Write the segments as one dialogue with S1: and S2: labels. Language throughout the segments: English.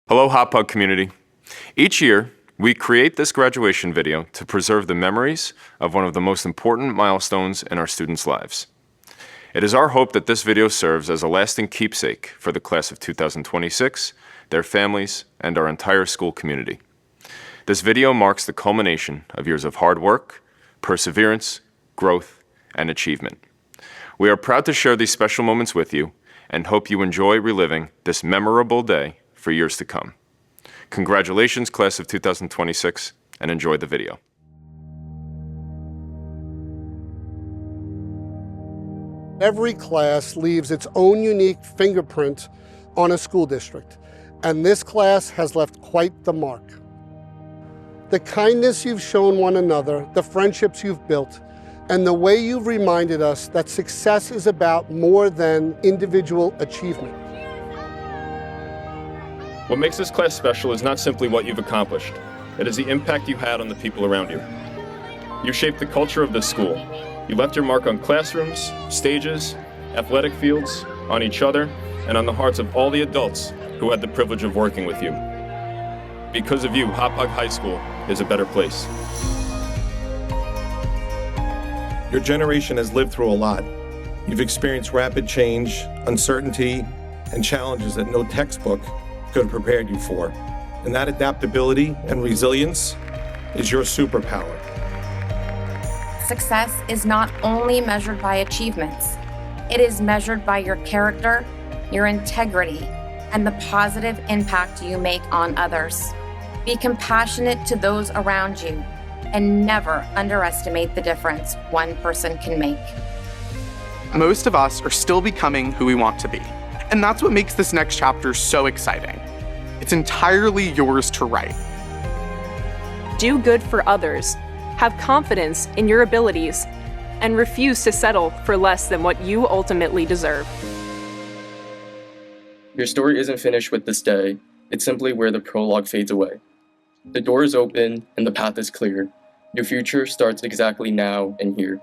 S1: Hello, Hauppauge community. Each year, we create this graduation video to preserve the memories of one of the most important milestones in our students' lives. It is our hope that this video serves as a lasting keepsake for the class of 2026, their families, and our entire school community. This video marks the culmination of years of hard work, perseverance, growth, and achievement. We are proud to share these special moments with you and hope you enjoy reliving this memorable day for years to come. Congratulations, class of 2026, and enjoy the video.
S2: Every class leaves its own unique fingerprint on a school district, and this class has left quite the mark. The kindness you've shown one another, the friendships you've built, and the way you've reminded us that success is about more than individual achievement.
S1: What makes this class special is not simply what you've accomplished. It is the impact you had on the people around you. You shaped the culture of this school. You left your mark on classrooms, stages, athletic fields, on each other, and on the hearts of all the adults who had the privilege of working with you. Because of you, Hauppauge High School is a better place.
S3: Your generation has lived through a lot. You've experienced rapid change, uncertainty, and challenges that no textbook could have prepared you for. And that adaptability and resilience is your superpower.
S4: Success is not only measured by achievements, it is measured by your character, your integrity, and the positive impact you make on others. Be compassionate to those around you and never underestimate the difference one person can make.
S5: Most of us are still becoming who we want to be. And that's what makes this next chapter so exciting. It's entirely yours to write.
S6: Do good for others, have confidence in your abilities, and refuse to settle for less than what you ultimately deserve.
S7: Your story isn't finished with this day, it's simply where the prologue fades away. The door is open and the path is clear. Your future starts exactly now and here.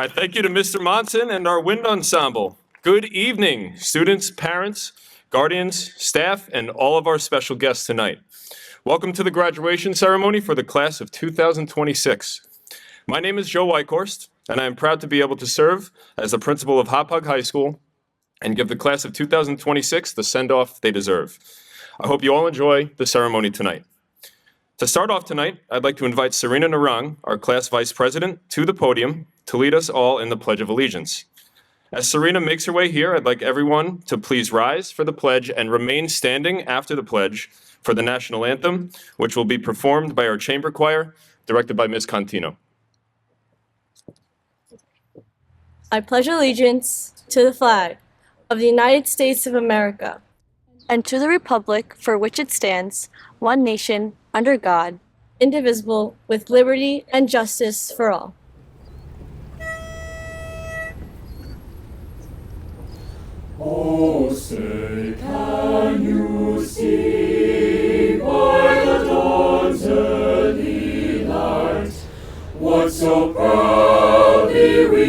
S1: right, thank you to Mr. Monson and our wind ensemble. Good evening, students, parents, guardians, staff, and all of our special guests tonight. Welcome to the graduation ceremony for the class of 2026. My name is Joe Weichhorst, and I am proud to be able to serve as the principal of Hauppauge High School and give the class of 2026 the send-off they deserve. I hope you all enjoy the ceremony tonight. To start off tonight, I'd like to invite Serena Narang, our class vice president, to the podium to lead us all in the Pledge of Allegiance. As Serena makes her way here, I'd like everyone to please rise for the pledge and remain standing after the pledge for the national anthem, which will be performed by our chamber choir, directed by Ms. Contino.
S8: I pledge allegiance to the flag of the United States of America and to the republic for which it stands, one nation, under God, indivisible, with liberty and justice for all.
S9: Oh, say, can you see by the dawn's early light what so proudly we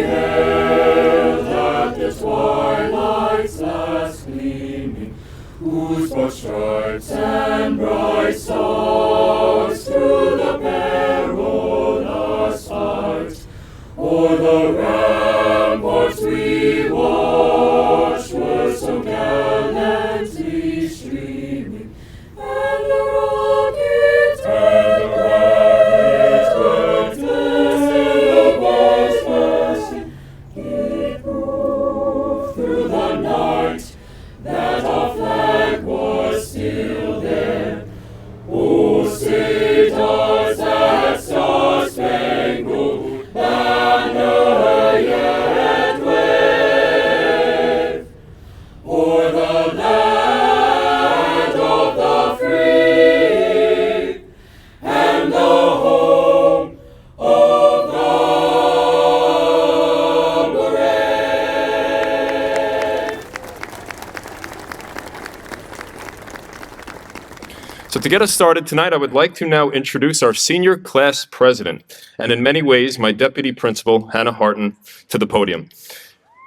S9: hailed at the twilight's last gleaming, whose broad stripes and bright stars through the perilous fight o'er the ramparts we watched were so gallantly streaming, and the rockets the walls bursting did prove through the night that our flag was still there. Oh, say does that star-spangled banner yet wave o'er the land of the free and the home of the brave?
S1: So to get us started tonight, I would like to now introduce our senior class president, and in many ways, my deputy principal, Hannah Harton, to the podium.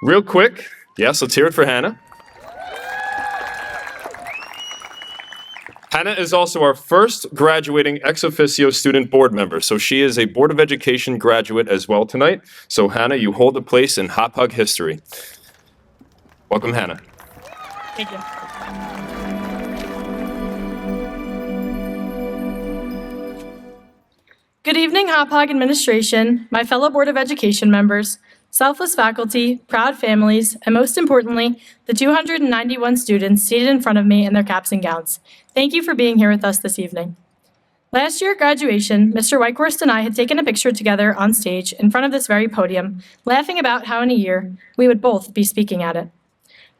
S1: Real quick, yes, let's hear it for Hannah. Hannah is also our first graduating ex officio student board member, so she is a Board of Education graduate as well tonight. So Hannah, you hold a place in Hauppauge history. Welcome, Hannah.
S10: Thank you. Good evening, Hauppauge administration, my fellow Board of Education members, selfless faculty, proud families, and most importantly, the 291 students seated in front of me in their caps and gowns. Thank you for being here with us this evening. Last year at graduation, Mr. Weichhorst and I had taken a picture together on stage in front of this very podium, laughing about how in a year we would both be speaking at it.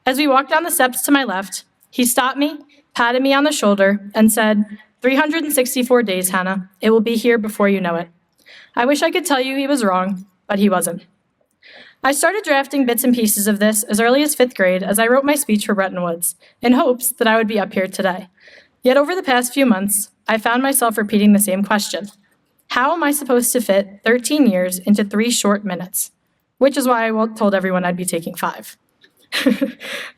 S10: As we walked down the steps to my left, he stopped me, patted me on the shoulder, and said, 364 days, Hannah. It will be here before you know it. I wish I could tell you he was wrong, but he wasn't. I started drafting bits and pieces of this as early as 5th grade as I wrote my speech for Bretton Woods, in hopes that I would be up here today. Yet over the past few months, I found myself repeating the same question. How am I supposed to fit 13 years into 3 short minutes? Which is why I told everyone I'd be taking 5.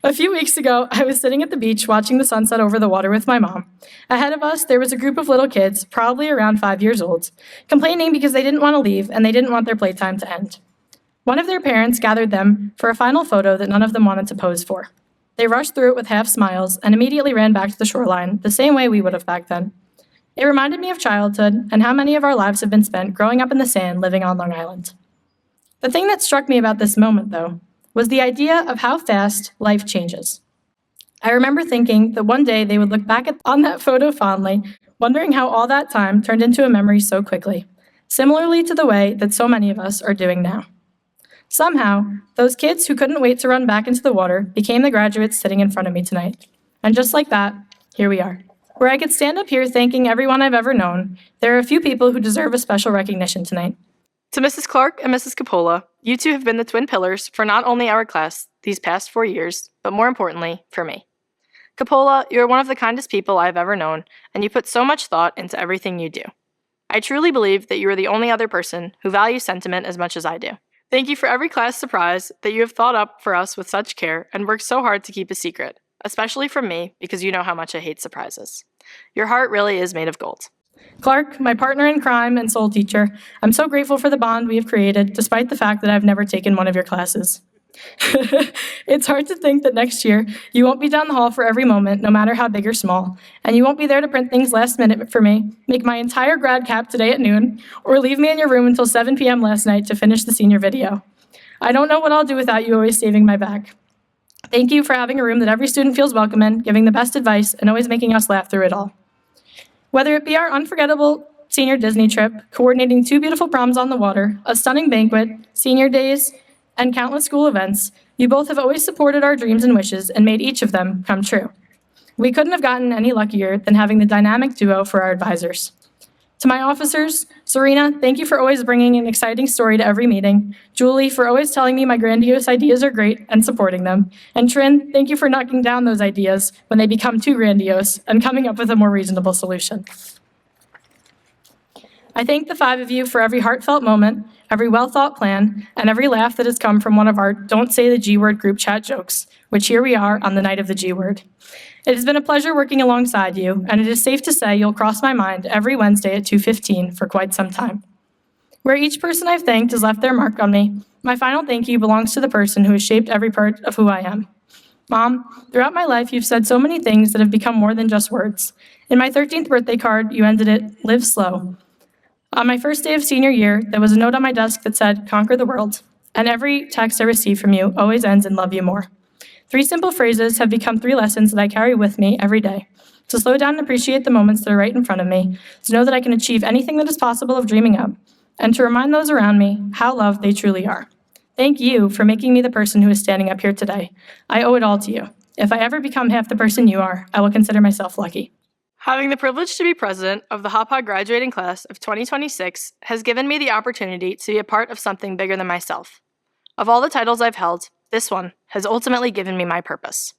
S10: A few weeks ago, I was sitting at the beach watching the sunset over the water with my mom. Ahead of us, there was a group of little kids, probably around 5 years old, complaining because they didn't want to leave and they didn't want their playtime to end. One of their parents gathered them for a final photo that none of them wanted to pose for. They rushed through it with half smiles and immediately ran back to the shoreline, the same way we would have back then. It reminded me of childhood and how many of our lives have been spent growing up in the sand living on Long Island. The thing that struck me about this moment, though, was the idea of how fast life changes. I remember thinking that one day they would look back on that photo fondly, wondering how all that time turned into a memory so quickly, similarly to the way that so many of us are doing now. Somehow, those kids who couldn't wait to run back into the water became the graduates sitting in front of me tonight. And just like that, here we are. Where I could stand up here thanking everyone I've ever known, there are a few people who deserve a special recognition tonight.
S6: To Mrs. Clark and Mrs. Coppola, you two have been the twin pillars for not only our class these past 4 years, but more importantly, for me. Coppola, you are one of the kindest people I have ever known, and you put so much thought into everything you do. I truly believe that you are the only other person who values sentiment as much as I do. Thank you for every class surprise that you have thought up for us with such care and worked so hard to keep a secret, especially from me because you know how much I hate surprises. Your heart really is made of gold. Clark, my partner in crime and soul teacher, I'm so grateful for the bond we have created, despite the fact that I've never taken one of your classes. It's hard to think that next year you won't be down the hall for every moment, no matter how big or small, and you won't be there to print things last minute for me, make my entire grad cap today at noon, or leave me in your room until 7 p.m. last night to finish the senior video. I don't know what I'll do without you always saving my back. Thank you for having a room that every student feels welcome in, giving the best advice, and always making us laugh through it all. Whether it be our unforgettable senior Disney trip, coordinating 2 beautiful proms on the water, a stunning banquet, senior days, and countless school events, you both have always supported our dreams and wishes and made each of them come true. We couldn't have gotten any luckier than having the dynamic duo for our advisors. To my officers, Serena, thank you for always bringing an exciting story to every meeting. Julie, for always telling me my grandiose ideas are great and supporting them. And Trin, thank you for knocking down those ideas when they become too grandiose and coming up with a more reasonable solution. I thank the 5 of you for every heartfelt moment, every well-thought plan, and every laugh that has come from one of our Don't Say the G Word group chat jokes, which here we are on the night of the G Word. It has been a pleasure working alongside you, and it is safe to say you'll cross my mind every Wednesday at 2:15 for quite some time. Where each person I've thanked has left their mark on me, my final thank you belongs to the person who has shaped every part of who I am. Mom, throughout my life, you've said so many things that have become more than just words. In my 13th birthday card, you ended it, "Live slow." On my first day of senior year, there was a note on my desk that said, "Conquer the world." And every text I receive from you always ends in "love you more." 3 simple phrases have become 3 lessons that I carry with me every day. To slow down and appreciate the moments that are right in front of me, to know that I can achieve anything that is possible of dreaming of, and to remind those around me how loved they truly are. Thank you for making me the person who is standing up here today. I owe it all to you. If I ever become half the person you are, I will consider myself lucky. Having the privilege to be president of the Hauppauge graduating class of 2026 has given me the opportunity to be a part of something bigger than myself. Of all the titles I've held, this one has ultimately given me my purpose.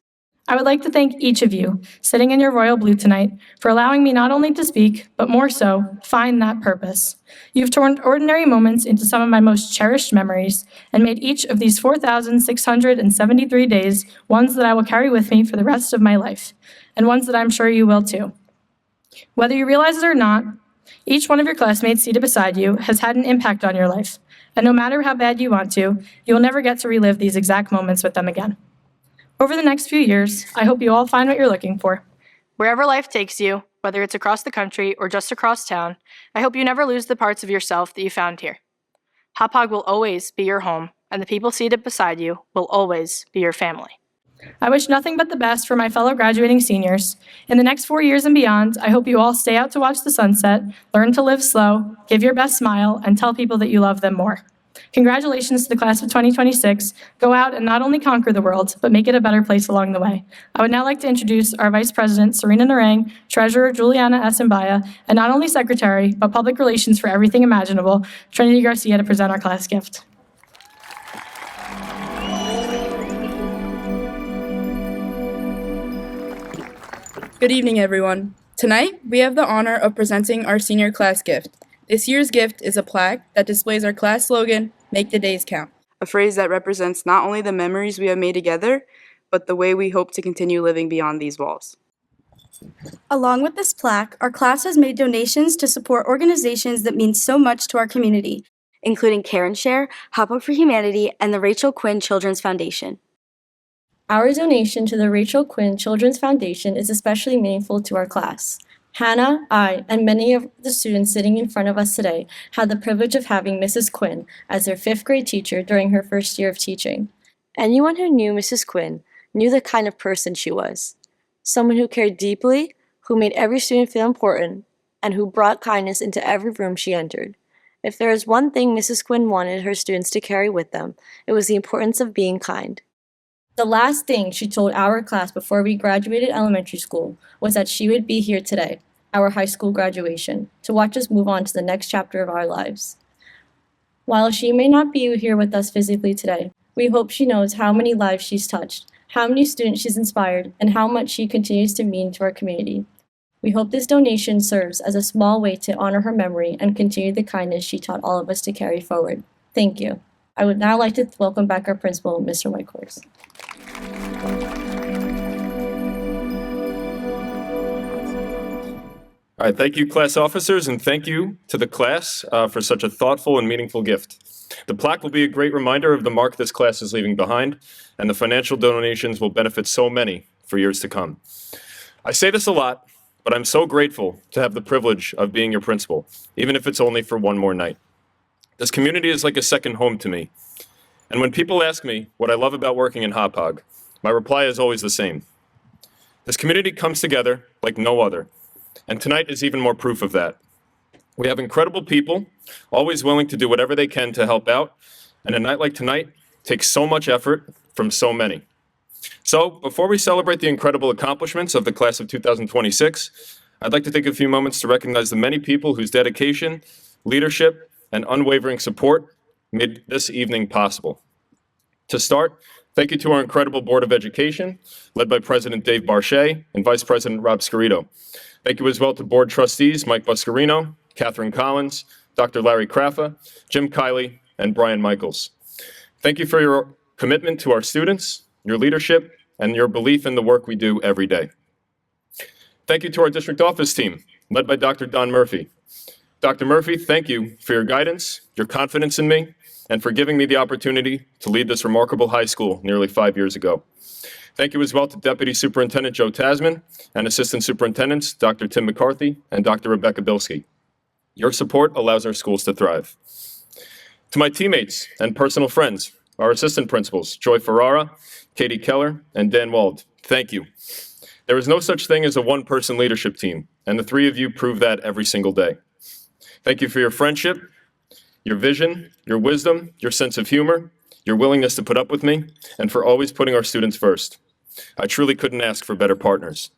S6: I would like to thank each of you, sitting in your royal blue tonight, for allowing me not only to speak, but more so, find that purpose. You've turned ordinary moments into some of my most cherished memories, and made each of these 4,673 days ones that I will carry with me for the rest of my life, and ones that I'm sure you will too. Whether you realize it or not, each one of your classmates seated beside you has had an impact on your life, and no matter how bad you want to, you'll never get to relive these exact moments with them again. Over the next few years, I hope you all find what you're looking for. Wherever life takes you, whether it's across the country or just across town, I hope you never lose the parts of yourself that you found here. Hauppauge will always be your home, and the people seated beside you will always be your family. I wish nothing but the best for my fellow graduating seniors. In the next 4 years and beyond, I hope you all stay out to watch the sunset, learn to live slow, give your best smile, and tell people that you love them more. Congratulations to the class of 2026. Go out and not only conquer the world, but make it a better place along the way. I would now like to introduce our Vice President, Serena Narang, Treasurer, Juliana Asimbaya, and not only Secretary, but Public Relations for everything imaginable, Trinity Garcia, to present our class gift.
S11: Good evening, everyone. Tonight, we have the honor of presenting our senior class gift. This year's gift is a plaque that displays our class slogan, "Make the days count," a phrase that represents not only the memories we have made together, but the way we hope to continue living beyond these walls.
S12: Along with this plaque, our class has made donations to support organizations that mean so much to our community,
S13: including Care and Share, Hauppauge for Humanity, and the Rachel Quinn Children's Foundation.
S8: Our donation to the Rachel Quinn Children's Foundation is especially meaningful to our class. Hannah, I, and many of the students sitting in front of us today had the privilege of having Mrs. Quinn as their 5th grade teacher during her first year of teaching.
S13: Anyone who knew Mrs. Quinn knew the kind of person she was. Someone who cared deeply, who made every student feel important, and who brought kindness into every room she entered. If there is one thing Mrs. Quinn wanted her students to carry with them, it was the importance of being kind.
S8: The last thing she told our class before we graduated elementary school was that she would be here today, our high school graduation, to watch us move on to the next chapter of our lives. While she may not be here with us physically today, we hope she knows how many lives she's touched, how many students she's inspired, and how much she continues to mean to our community. We hope this donation serves as a small way to honor her memory and continue the kindness she taught all of us to carry forward. Thank you. I would now like to welcome back our principal, Mr. Whitehorse.
S1: All right, thank you, class officers, and thank you to the class for such a thoughtful and meaningful gift. The plaque will be a great reminder of the mark this class is leaving behind, and the financial donations will benefit so many for years to come. I say this a lot, but I'm so grateful to have the privilege of being your principal, even if it's only for one more night. This community is like a second home to me. And when people ask me what I love about working in Hauppauge, my reply is always the same. This community comes together like no other, and tonight is even more proof of that. We have incredible people, always willing to do whatever they can to help out, and a night like tonight takes so much effort from so many. So, before we celebrate the incredible accomplishments of the class of 2026, I'd like to take a few moments to recognize the many people whose dedication, leadership, and unwavering support made this evening possible. To start, thank you to our incredible Board of Education, led by President Dave Barchet and Vice President Rob Scarito. Thank you as well to Board Trustees Mike Buscarino, Catherine Collins, Dr. Larry Craffa, Jim Kiley, and Brian Michaels. Thank you for your commitment to our students, your leadership, and your belief in the work we do every day. Thank you to our district office team, led by Dr. Don Murphy. Dr. Murphy, thank you for your guidance, your confidence in me, and for giving me the opportunity to lead this remarkable high school nearly 5 years ago. Thank you as well to Deputy Superintendent Joe Tasman and Assistant Superintendents Dr. Tim McCarthy and Dr. Rebecca Bilski. Your support allows our schools to thrive. To my teammates and personal friends, our assistant principals, Joy Ferrara, Katie Keller, and Dan Wald, thank you. There is no such thing as a one-person leadership team, and the three of you prove that every single day. Thank you for your friendship, your vision, your wisdom, your sense of humor, your willingness to put up with me, and for always putting our students first. I truly couldn't ask for better partners.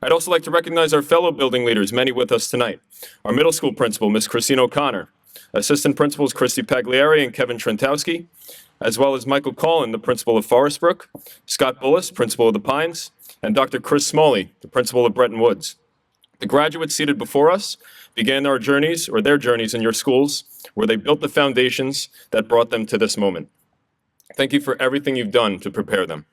S1: I'd also like to recognize our fellow building leaders, many with us tonight. Our middle school principal, Ms. Christine O'Connor, assistant principals Christy Pagliari and Kevin Trentowski, as well as Michael Collin, the principal of Forest Brook, Scott Bullis, principal of the Pines, and Dr. Chris Smalley, the principal of Bretton Woods. The graduates seated before us began their journeys in your schools, where they built the foundations that brought them to this moment. Thank you for everything you've done to prepare them.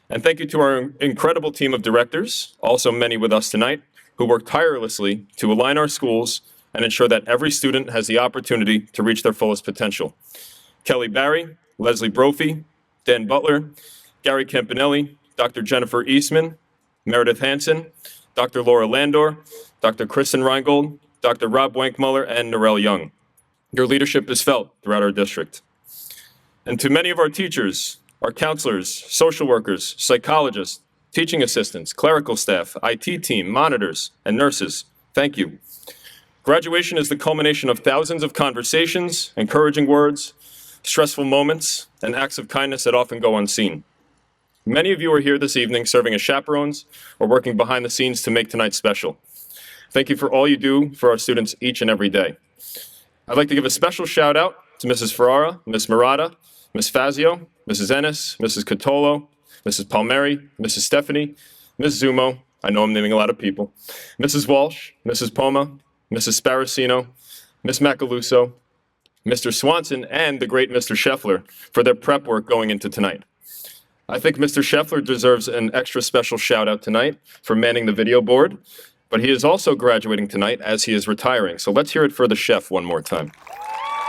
S1: And thank you to our incredible team of directors, also many with us tonight, who work tirelessly to align our schools and ensure that every student has the opportunity to reach their fullest potential. Kelly Barry, Leslie Brophy, Dan Butler, Gary Campanelli, Dr. Jennifer Eastman, Meredith Hansen, Dr. Laura Landor, Dr. Kristen Reingold, Dr. Rob Wankmuller, and Norel Young. Your leadership is felt throughout our district. And to many of our teachers, our counselors, social workers, psychologists, teaching assistants, clerical staff, IT team, monitors, and nurses, thank you. Graduation is the culmination of thousands of conversations, encouraging words, stressful moments, and acts of kindness that often go unseen. Many of you are here this evening serving as chaperones or working behind the scenes to make tonight special. Thank you for all you do for our students each and every day. I'd like to give a special shout out to Mrs. Ferrara, Ms. Murata, Ms. Fazio, Mrs. Ennis, Mrs. Catolo, Mrs. Palmieri, Mrs. Stephanie, Ms. Zumo, I know I'm naming a lot of people, Mrs. Walsh, Mrs. Poma, Mrs. Sparacino, Ms. Macaluso, Mr. Swanson, and the great Mr. Scheffler for their prep work going into tonight. I think Mr. Scheffler deserves an extra special shout out tonight for manning the video board, but he is also graduating tonight as he is retiring. So let's hear it for the chef one more time.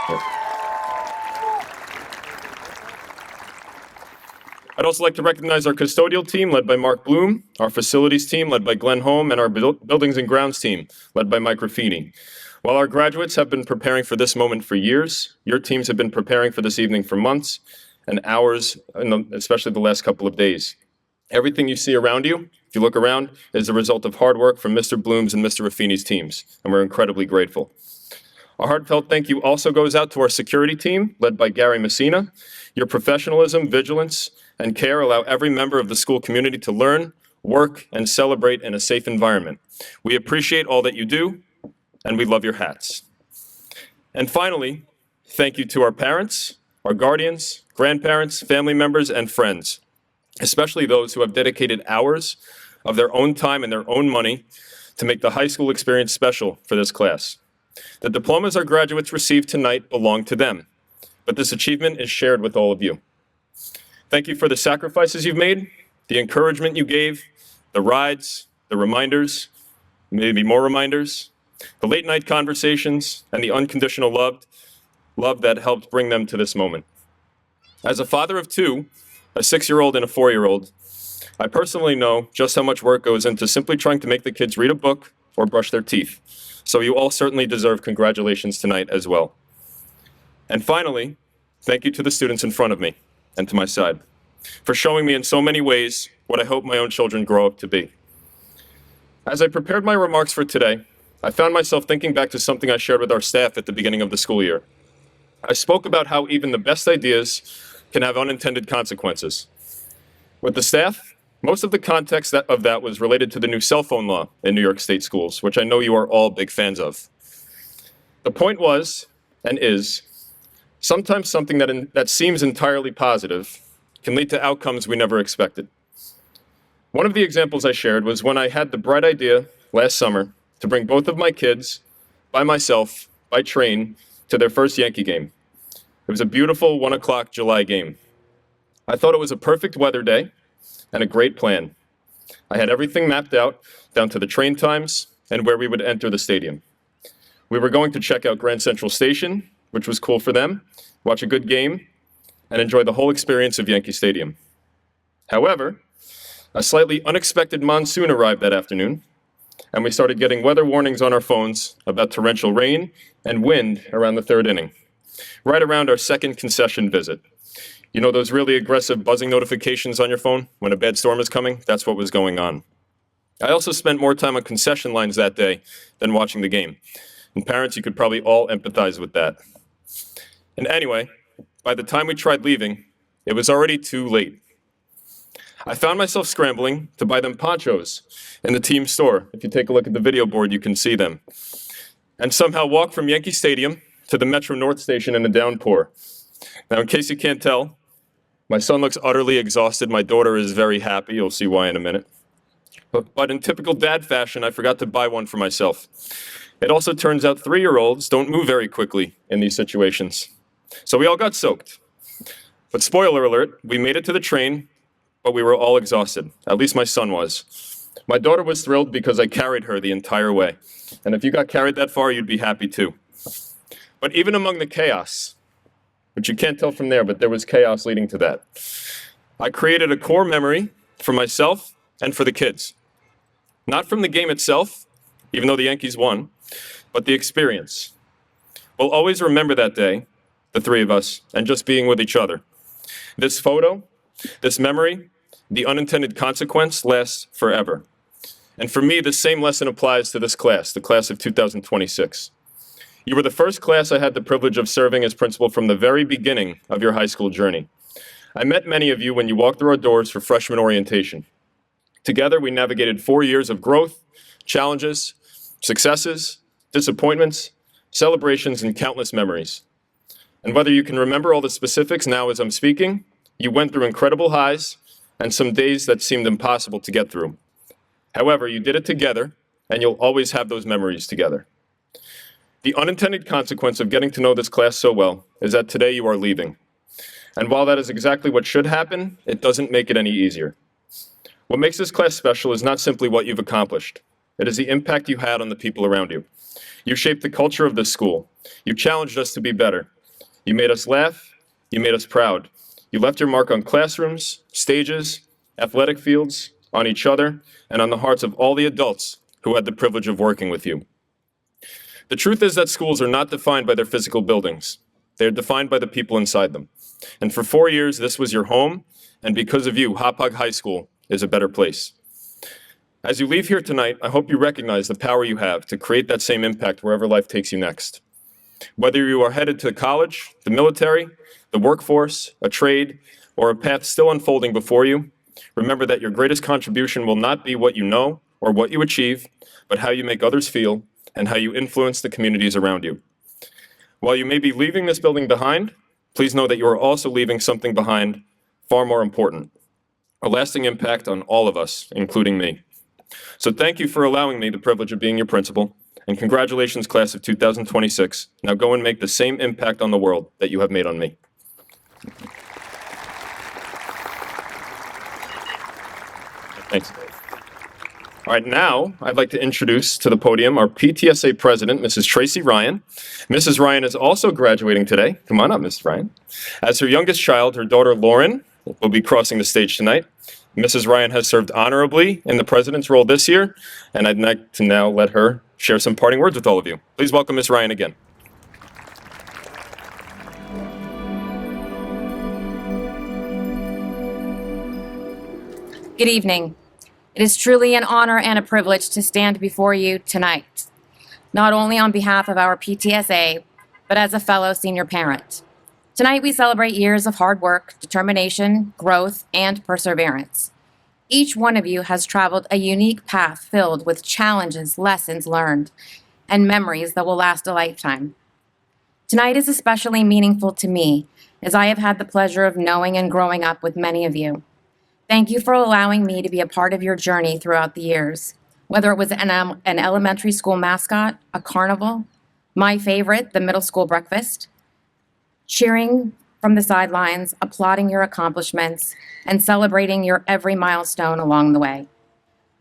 S1: Here. I'd also like to recognize our custodial team led by Mark Bloom, our facilities team led by Glenn Holm, and our buildings and grounds team led by Mike Raffini. While our graduates have been preparing for this moment for years, your teams have been preparing for this evening for months and hours, especially the last couple of days. Everything you see around you, if you look around, is the result of hard work from Mr. Bloom's and Mr. Raffini's teams, and we're incredibly grateful. A heartfelt thank you also goes out to our security team, led by Gary Messina. Your professionalism, vigilance, and care allow every member of the school community to learn, work, and celebrate in a safe environment. We appreciate all that you do, and we love your hats. And finally, thank you to our parents, our guardians, grandparents, family members, and friends, especially those who have dedicated hours of their own time and their own money to make the high school experience special for this class. The diplomas our graduates receive tonight belong to them, but this achievement is shared with all of you. Thank you for the sacrifices you've made, the encouragement you gave, the rides, the reminders, maybe more reminders, the late night conversations, and the unconditional love that helped bring them to this moment. As a father of two, a 6-year-old and a 4-year-old, I personally know just how much work goes into simply trying to make the kids read a book or brush their teeth. So you all certainly deserve congratulations tonight as well. And finally, thank you to the students in front of me and to my side for showing me in so many ways what I hope my own children grow up to be. As I prepared my remarks for today, I found myself thinking back to something I shared with our staff at the beginning of the school year. I spoke about how even the best ideas can have unintended consequences. With the staff, most of the context of that was related to the new cell phone law in New York State schools, which I know you are all big fans of. The point was, and is, sometimes something that seems entirely positive can lead to outcomes we never expected. One of the examples I shared was when I had the bright idea last summer to bring both of my kids, by myself, by train, to their first Yankee game. It was a beautiful 1 o'clock July game. I thought it was a perfect weather day and a great plan. I had everything mapped out, down to the train times and where we would enter the stadium. We were going to check out Grand Central Station, which was cool for them, watch a good game, and enjoy the whole experience of Yankee Stadium. However, a slightly unexpected monsoon arrived that afternoon, and we started getting weather warnings on our phones about torrential rain and wind around the 3rd inning, right around our second concession visit. You know those really aggressive buzzing notifications on your phone when a bad storm is coming? That's what was going on. I also spent more time on concession lines that day than watching the game. And parents, you could probably all empathize with that. And anyway, by the time we tried leaving, it was already too late. I found myself scrambling to buy them ponchos in the team store. If you take a look at the video board, you can see them. And somehow walk from Yankee Stadium to the Metro North Station in a downpour. Now, in case you can't tell, my son looks utterly exhausted. My daughter is very happy. You'll see why in a minute. But in typical dad fashion, I forgot to buy one for myself. It also turns out 3-year-olds don't move very quickly in these situations. So we all got soaked. But spoiler alert, we made it to the train, but we were all exhausted. At least my son was. My daughter was thrilled because I carried her the entire way. And if you got carried that far, you'd be happy too. But even among the chaos, which you can't tell from there, but there was chaos leading to that, I created a core memory for myself and for the kids. Not from the game itself, even though the Yankees won, but the experience. We'll always remember that day, the 3 of us, and just being with each other. This photo, this memory, the unintended consequence lasts forever. And for me, the same lesson applies to this class, the class of 2026. You were the first class I had the privilege of serving as principal from the very beginning of your high school journey. I met many of you when you walked through our doors for freshman orientation. Together, we navigated 4 years of growth, challenges, successes, disappointments, celebrations, and countless memories. And whether you can remember all the specifics now as I'm speaking, you went through incredible highs and some days that seemed impossible to get through. However, you did it together, and you'll always have those memories together. The unintended consequence of getting to know this class so well is that today you are leaving. And while that is exactly what should happen, it doesn't make it any easier. What makes this class special is not simply what you've accomplished. It is the impact you had on the people around you. You shaped the culture of this school. You challenged us to be better. You made us laugh. You made us proud. You left your mark on classrooms, stages, athletic fields, on each other, and on the hearts of all the adults who had the privilege of working with you. The truth is that schools are not defined by their physical buildings. They are defined by the people inside them. And for 4 years, this was your home, and because of you, Hauppauge High School is a better place. As you leave here tonight, I hope you recognize the power you have to create that same impact wherever life takes you next. Whether you are headed to college, the military, the workforce, a trade, or a path still unfolding before you, remember that your greatest contribution will not be what you know or what you achieve, but how you make others feel and how you influence the communities around you. While you may be leaving this building behind, please know that you are also leaving something behind far more important, a lasting impact on all of us, including me. So thank you for allowing me the privilege of being your principal, And congratulations, class of 2026. Now go and make the same impact on the world that you have made on me. Thanks. All right, now I'd like to introduce to the podium our PTSA president, Mrs. Tracy Ryan. Mrs. Ryan is also graduating today. Come on up, Mrs. Ryan. As her youngest child, her daughter Lauren will be crossing the stage tonight. Mrs. Ryan has served honorably in the president's role this year, and I'd like to now let her share some parting words with all of you. Please welcome Ms. Ryan again.
S4: Good evening. It is truly an honor and a privilege to stand before you tonight, not only on behalf of our PTSA, but as a fellow senior parent. Tonight, we celebrate years of hard work, determination, growth, and perseverance. Each one of you has traveled a unique path filled with challenges, lessons learned, and memories that will last a lifetime. Tonight is especially meaningful to me, as I have had the pleasure of knowing and growing up with many of you. Thank you for allowing me to be a part of your journey throughout the years, whether it was an elementary school mascot, a carnival, my favorite, the middle school breakfast, cheering from the sidelines, applauding your accomplishments, and celebrating your every milestone along the way.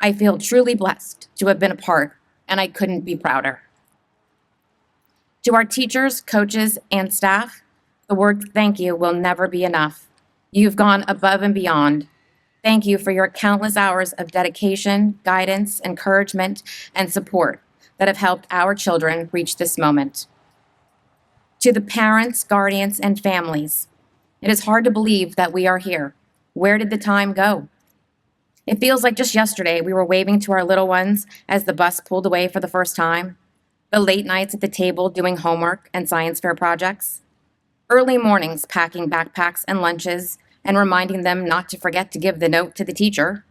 S4: I feel truly blessed to have been a part, and I couldn't be prouder. To our teachers, coaches, and staff, the word thank you will never be enough. You've gone above and beyond. Thank you for your countless hours of dedication, guidance, encouragement, and support that have helped our children reach this moment. To the parents, guardians, and families, it is hard to believe that we are here. Where did the time go? It feels like just yesterday we were waving to our little ones as the bus pulled away for the first time, the late nights at the table doing homework and science fair projects, early mornings packing backpacks and lunches, and reminding them not to forget to give the note to the teacher.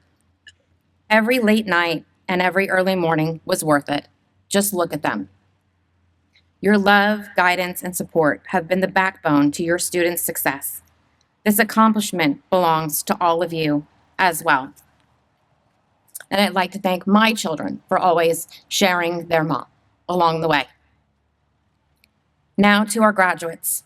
S4: Every late night and every early morning was worth it. Just look at them. Your love, guidance, and support have been the backbone to your students' success. This accomplishment belongs to all of you as well. And I'd like to thank my children for always sharing their mom along the way. Now to our graduates.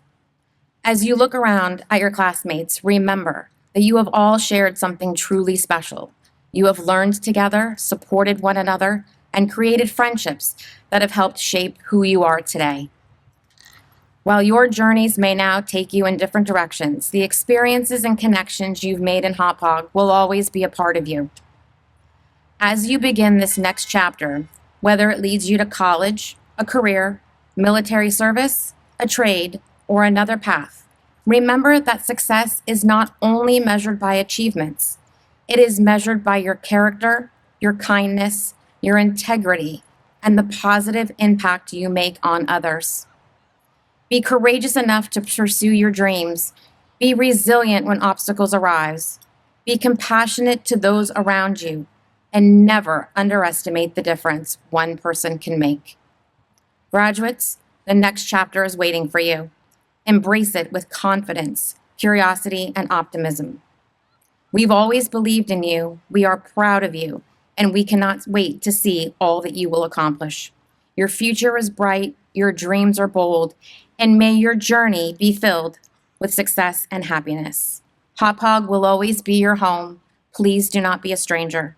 S4: As you look around at your classmates, remember that you have all shared something truly special. You have learned together, supported one another, and created friendships that have helped shape who you are today. While your journeys may now take you in different directions, the experiences and connections you've made in Hauppauge will always be a part of you. As you begin this next chapter, whether it leads you to college, a career, military service, a trade, or another path, remember that success is not only measured by achievements, it is measured by your character, your kindness, your integrity, and the positive impact you make on others. Be courageous enough to pursue your dreams. Be resilient when obstacles arise. Be compassionate to those around you, and never underestimate the difference one person can make. Graduates, the next chapter is waiting for you. Embrace it with confidence, curiosity, and optimism. We've always believed in you, we are proud of you, and we cannot wait to see all that you will accomplish. Your future is bright, your dreams are bold, and may your journey be filled with success and happiness. Hauppauge will always be your home. Please do not be a stranger.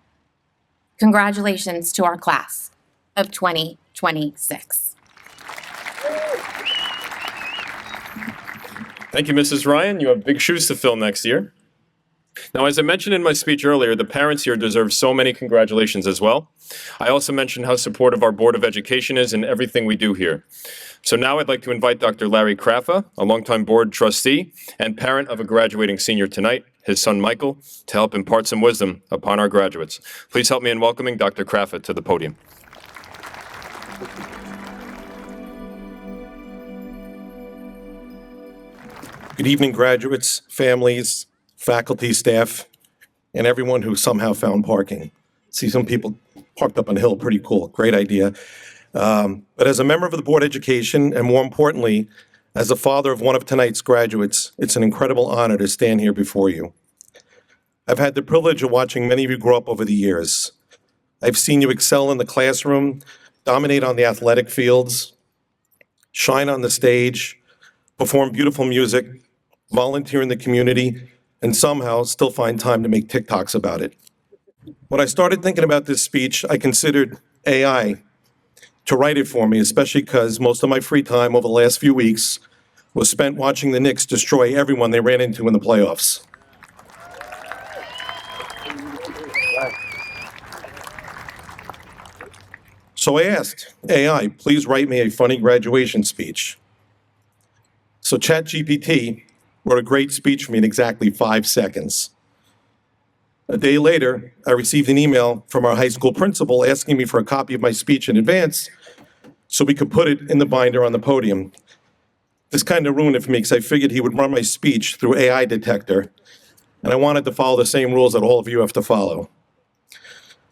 S4: Congratulations to our class of 2026.
S1: Thank you, Mrs. Ryan. You have big shoes to fill next year. Now, as I mentioned in my speech earlier, the parents here deserve so many congratulations as well. I also mentioned how supportive our Board of Education is in everything we do here. So now I'd like to invite Dr. Larry Craffa, a longtime board trustee and parent of a graduating senior tonight, his son Michael, to help impart some wisdom upon our graduates. Please help me in welcoming Dr. Craffa to the podium.
S3: Good evening, graduates, families, faculty, staff, and everyone who somehow found parking. See some people parked up on the hill, pretty cool, great idea. But as a member of the Board of Education, and more importantly, as a father of one of tonight's graduates, it's an incredible honor to stand here before you. I've had the privilege of watching many of you grow up over the years. I've seen you excel in the classroom, dominate on the athletic fields, shine on the stage, perform beautiful music, volunteer in the community, and somehow still find time to make TikToks about it. When I started thinking about this speech, I considered AI to write it for me, especially because most of my free time over the last few weeks was spent watching the Knicks destroy everyone they ran into in the playoffs. So I asked AI, please write me a funny graduation speech. So ChatGPT wrote a great speech for me in exactly 5 seconds. A day later, I received an email from our high school principal asking me for a copy of my speech in advance so we could put it in the binder on the podium. This kind of ruined it for me because I figured he would run my speech through AI detector, and I wanted to follow the same rules that all of you have to follow.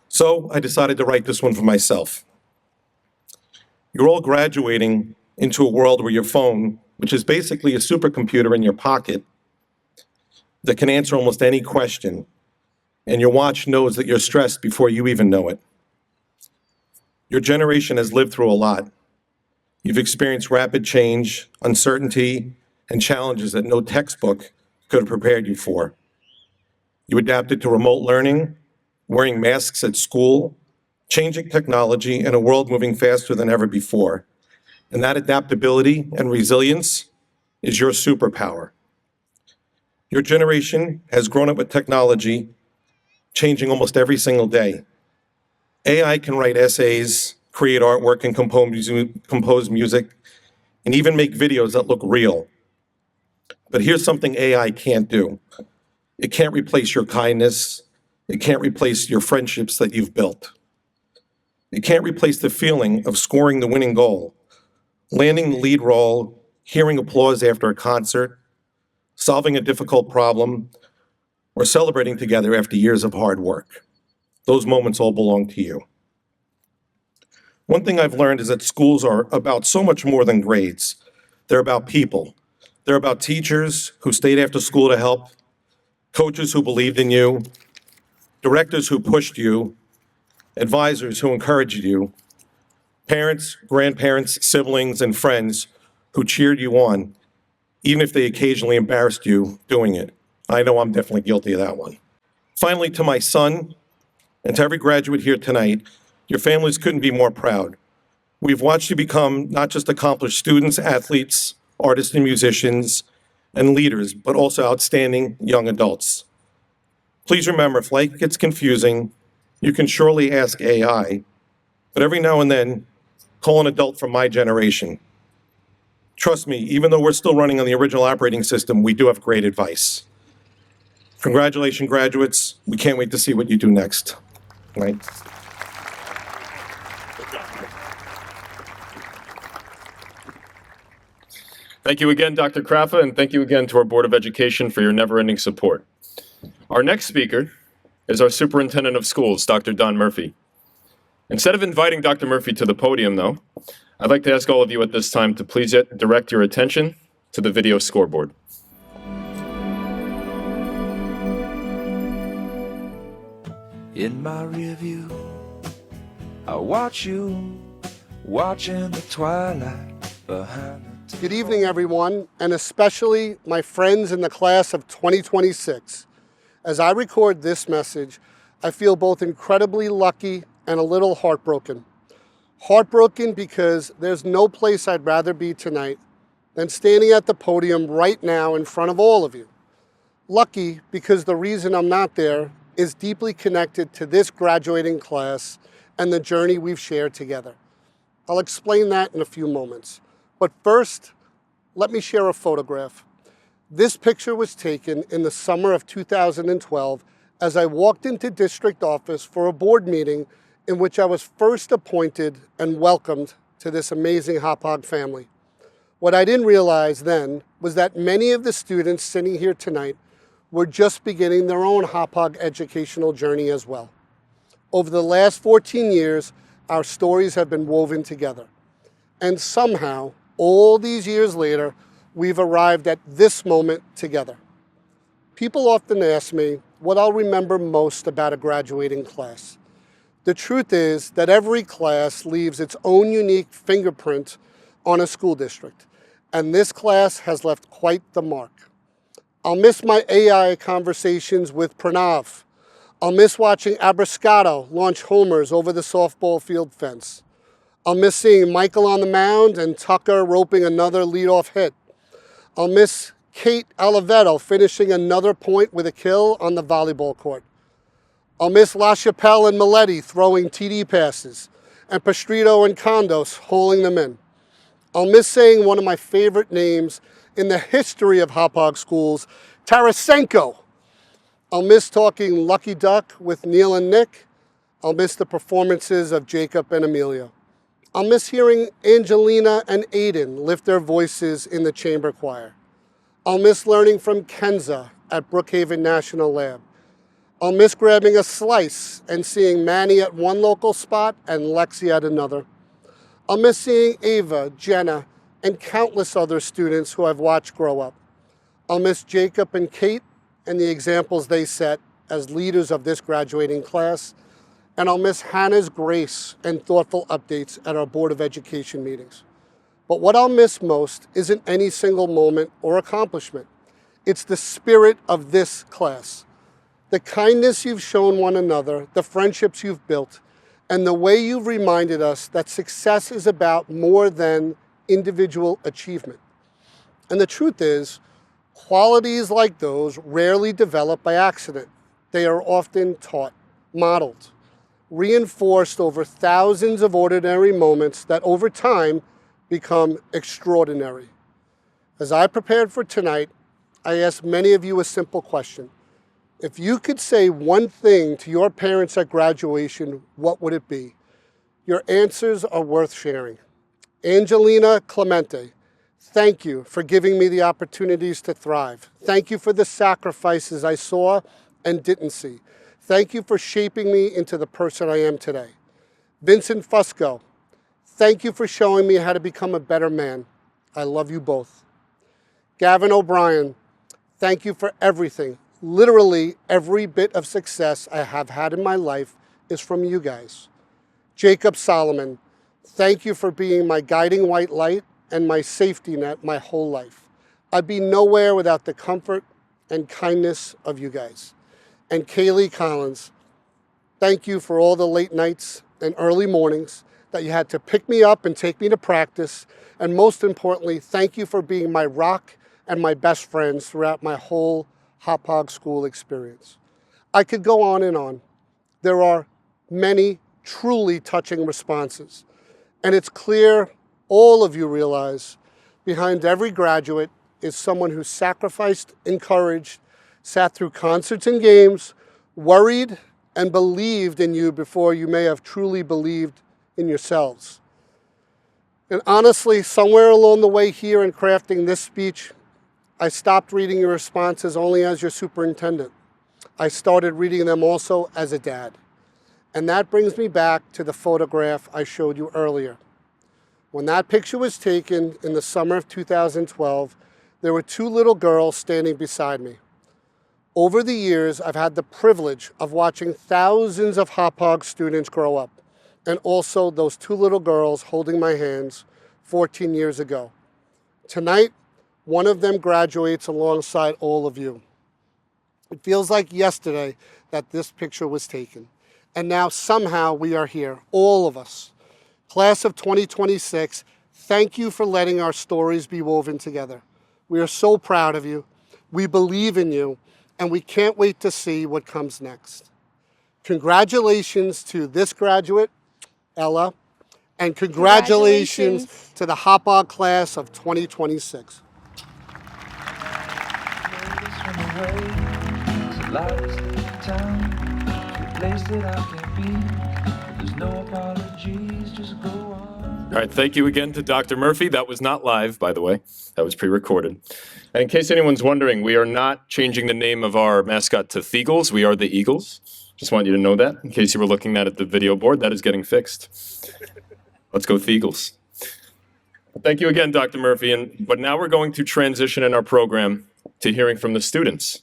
S3: So I decided to write this one for myself. You're all graduating into a world where your phone, which is basically a supercomputer in your pocket that can answer almost any question, and your watch knows that you're stressed before you even know it. Your generation has lived through a lot. You've experienced rapid change, uncertainty, and challenges that no textbook could have prepared you for. You adapted to remote learning, wearing masks at school, changing technology, and a world moving faster than ever before. And that adaptability and resilience is your superpower. Your generation has grown up with technology changing almost every single day. AI can write essays, create artwork, and compose music, and even make videos that look real. But here's something AI can't do. It can't replace your kindness. It can't replace your friendships that you've built. It can't replace the feeling of scoring the winning goal, landing the lead role, hearing applause after a concert, solving a difficult problem, or celebrating together after years of hard work. Those moments all belong to you. One thing I've learned is that schools are about so much more than grades. They're about people. They're about teachers who stayed after school to help, coaches who believed in you, directors who pushed you, advisors who encouraged you, parents, grandparents, siblings, and friends who cheered you on, even if they occasionally embarrassed you doing it. I know I'm definitely guilty of that one. Finally, to my son, and to every graduate here tonight, your families couldn't be more proud. We've watched you become not just accomplished students, athletes, artists and musicians, and leaders, but also outstanding young adults. Please remember, if life gets confusing, you can surely ask AI, but every now and then, call an adult from my generation. Trust me, even though we're still running on the original operating system, we do have great advice. Congratulations, graduates. We can't wait to see what you do next. Right?
S1: Thank you again, Dr. Kraffa, and thank you again to our Board of Education for your never-ending support. Our next speaker is our Superintendent of Schools, Dr. Don Murphy. Instead of inviting Dr. Murphy to the podium, though, I'd like to ask all of you at this time to please direct your attention to the video scoreboard.
S14: In my rearview, I watch you watching the twilight behind the
S2: Good evening, everyone, and especially my friends in the class of 2026. As I record this message, I feel both incredibly lucky and a little heartbroken. Heartbroken because there's no place I'd rather be tonight than standing at the podium right now in front of all of you. Lucky because the reason I'm not there is deeply connected to this graduating class and the journey we've shared together. I'll explain that in a few moments. But first, let me share a photograph. This picture was taken in the summer of 2012 as I walked into district office for a board meeting in which I was first appointed and welcomed to this amazing Hauppauge family. What I didn't realize then was that many of the students sitting here tonight were just beginning their own Hauppauge educational journey as well. Over the last 14 years, our stories have been woven together. And somehow, all these years later, we've arrived at this moment together. People often ask me what I'll remember most about a graduating class. The truth is that every class leaves its own unique fingerprint on a school district, and this class has left quite the mark. I'll miss my AI conversations with Pranav. I'll miss watching Abrascato launch homers over the softball field fence. I'll miss seeing Michael on the mound and Tucker roping another leadoff hit. I'll miss Kate Oliveto finishing another point with a kill on the volleyball court. I'll miss LaChapelle and Milletti throwing TD passes, and Pastrito and Condos hauling them in. I'll miss saying one of my favorite names in the history of Hauppauge schools, Tarasenko. I'll miss talking Lucky Duck with Neil and Nick. I'll miss the performances of Jacob and Amelia. I'll miss hearing Angelina and Aiden lift their voices in the chamber choir. I'll miss learning from Kenza at Brookhaven National Lab. I'll miss grabbing a slice and seeing Manny at one local spot and Lexi at another. I'll miss seeing Ava, Jenna, and countless other students who I've watched grow up. I'll miss Jacob and Kate and the examples they set as leaders of this graduating class. And I'll miss Hannah's grace and thoughtful updates at our Board of Education meetings. But what I'll miss most isn't any single moment or accomplishment. It's the spirit of this class. The kindness you've shown one another, the friendships you've built, and the way you've reminded us that success is about more than individual achievement. And the truth is, qualities like those rarely develop by accident. They are often taught, modeled, reinforced over thousands of ordinary moments that over time become extraordinary. As I prepared for tonight, I asked many of you a simple question. If you could say one thing to your parents at graduation, what would it be? Your answers are worth sharing. Angelina Clemente, thank you for giving me the opportunities to thrive. Thank you for the sacrifices I saw and didn't see. Thank you for shaping me into the person I am today. Vincent Fusco, thank you for showing me how to become a better man. I love you both. Gavin O'Brien, thank you for everything. Literally every bit of success I have had in my life is from you guys. Jacob Solomon, thank you for being my guiding white light and my safety net my whole life. I'd be nowhere without the comfort and kindness of you guys. And Kaylee Collins, thank you for all the late nights and early mornings that you had to pick me up and take me to practice. And most importantly, thank you for being my rock and my best friends throughout my whole Hauppauge school experience. I could go on and on. There are many truly touching responses. And it's clear all of you realize behind every graduate is someone who sacrificed, encouraged, sat through concerts and games, worried, and believed in you before you may have truly believed in yourselves. And honestly, somewhere along the way here in crafting this speech, I stopped reading your responses only as your superintendent. I started reading them also as a dad. And that brings me back to the photograph I showed you earlier. When that picture was taken in the summer of 2012, there were two little girls standing beside me. Over the years, I've had the privilege of watching thousands of Hauppauge students grow up, and also those two little girls holding my hands 14 years ago. Tonight, one of them graduates alongside all of you. It feels like yesterday that this picture was taken. And now somehow we are here, all of us. Class of 2026, thank you for letting our stories be woven together. We are so proud of you. We believe in you, and we can't wait to see what comes next. Congratulations to this graduate, Ella, and congratulations to the Hauppauge class of 2026.
S1: All right, thank you again to Dr. Murphy. That was not live, by the way. That was pre-recorded. And in case anyone's wondering, we are not changing the name of our mascot to Theagles. We are the Eagles. Just want you to know that. In case you were looking at the video board, that is getting fixed. Let's go Theagles. Thank you again, Dr. Murphy. But now we're going to transition in our program to hearing from the students.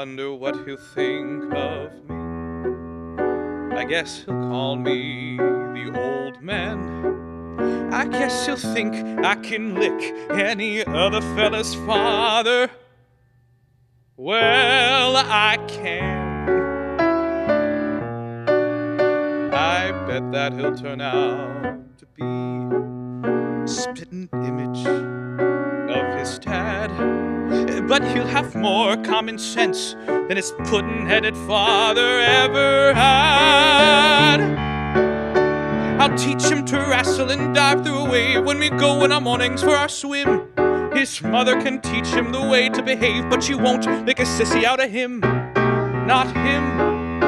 S15: wonder what he'll think of me. I guess he'll call me the old man. I guess he'll think I can lick any other fella's father. Well, I can. I bet that he'll turn out to be a spitting image of his dad. But he'll have more common sense than his puddin'-headed father ever had. I'll teach him to wrestle and dive through a wave when we go in our mornings for our swim. His mother can teach him the way to behave, but she won't make a sissy out of him. Not him,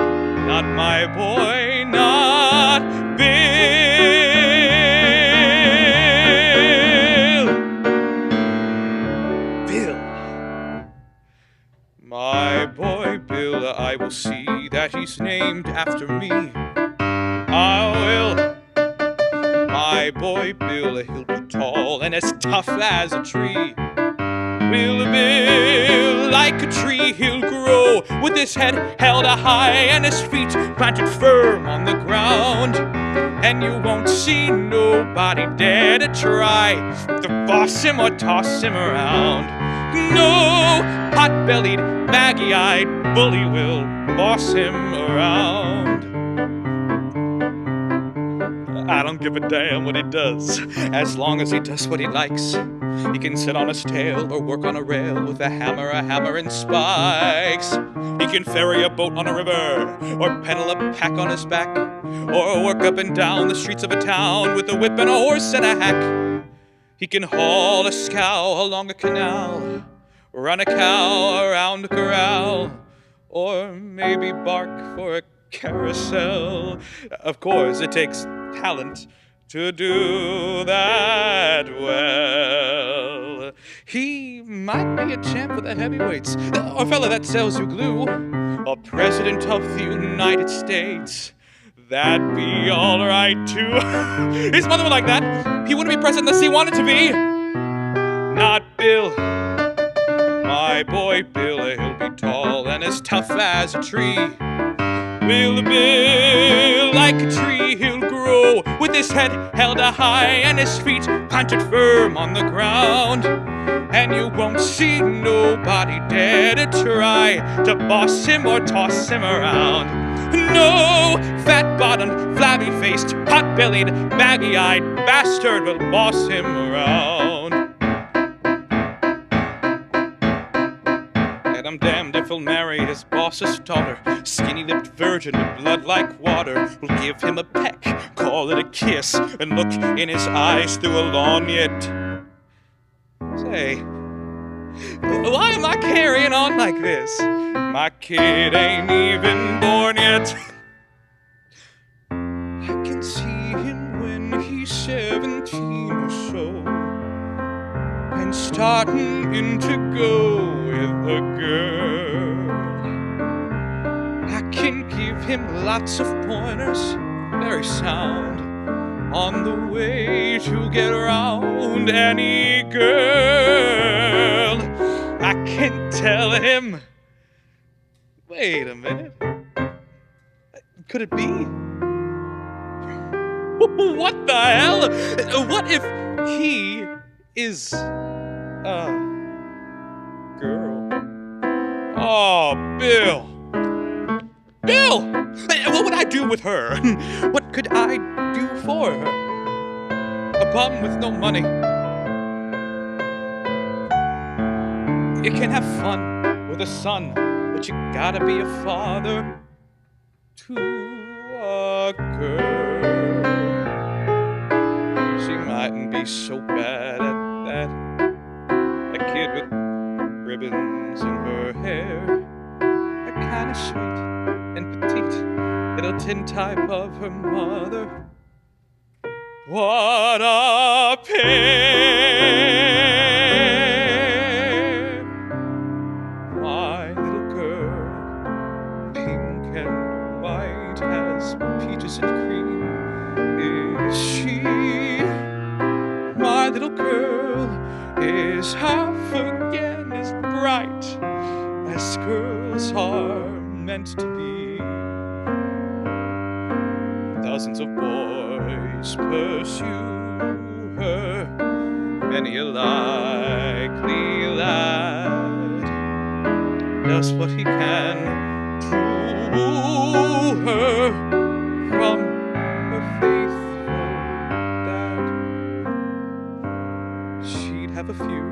S15: not my boy, not Bill. My boy Bill, I will see that he's named after me. I will. My boy Bill, he'll be tall and as tough as a tree. Will Bill, like a tree, he'll grow with his head held high and his feet planted firm on the ground. And you won't see nobody dare to try to boss him or toss him around. No pot-bellied, baggy-eyed bully will boss him around. I don't give a damn what he does, as long as he does what he likes. He can sit on his tail or work on a rail with a hammer and spikes. He can ferry a boat on a river or pedal a pack on his back, or work up and down the streets of a town with a whip and a horse and a hack. He can haul a scow along a canal, run a cow around a corral, or maybe bark for a carousel. Of course, it takes talent to do that well. He might be a champ with the heavyweights, or fella that sells you glue, or president of the United States. That'd be alright too. His mother would like that. He wouldn't be president unless he wanted to be. Not Bill. My boy Bill, he'll be tall and as tough as a tree. Will Bill, like a tree, he'll grow with his head held high and his feet planted firm on the ground. And you won't see nobody dare to try to boss him or toss him around. No fat-bottomed, flabby-faced, pot-bellied, baggy-eyed bastard will boss him around. And I'm damned if he'll marry his boss's daughter. Skinny-lipped virgin with blood like water will give him a peck, call it a kiss, and look in his eyes through a lorgnette. Say, why am I carrying on like this? My kid ain't even born yet. I can see him when he's 17 or so, and starting in to go with a girl. I can give him lots of pointers, very sound, on the way to get around any girl. I can tell him, wait a minute, could it be? What the hell? What if he is a girl? Oh, Bill! Bill! What would I do with her? What could I do for her? A bum with no money. You can have fun with a son, but you gotta be a father to a girl. She mightn't be so bad at that. A kid with ribbons in her hair, a kind of sweet and petite little tintype of her mother. What a pair! My little girl, pink and white as peaches and cream, is she? My little girl is half again as bright as girls meant to be. Thousands of boys pursue her, many a likely lad does what he can to woo her from her faithful dad. She'd have a few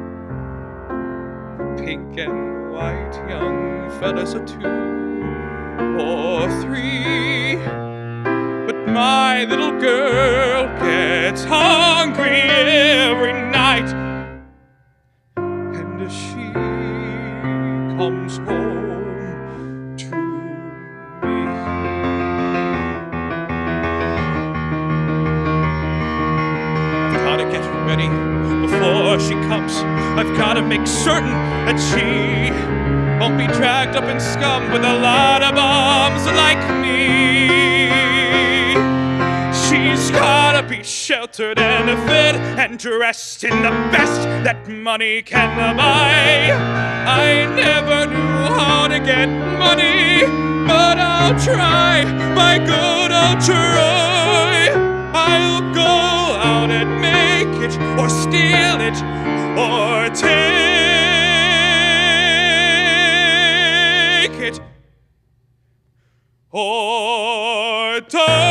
S15: pink and white young fellas, or 2 or 3, but my little girl gets hungry every night, and as she comes home to me, I've gotta get ready before she comes. I've gotta make certain that she won't be dragged up in scum with a lot of bums like me. She's gotta be sheltered and fed and dressed in the best that money can buy. I never knew how to get money, but I'll try, by good I'll try. I'll go out and make it, or steal it, or take it, or die.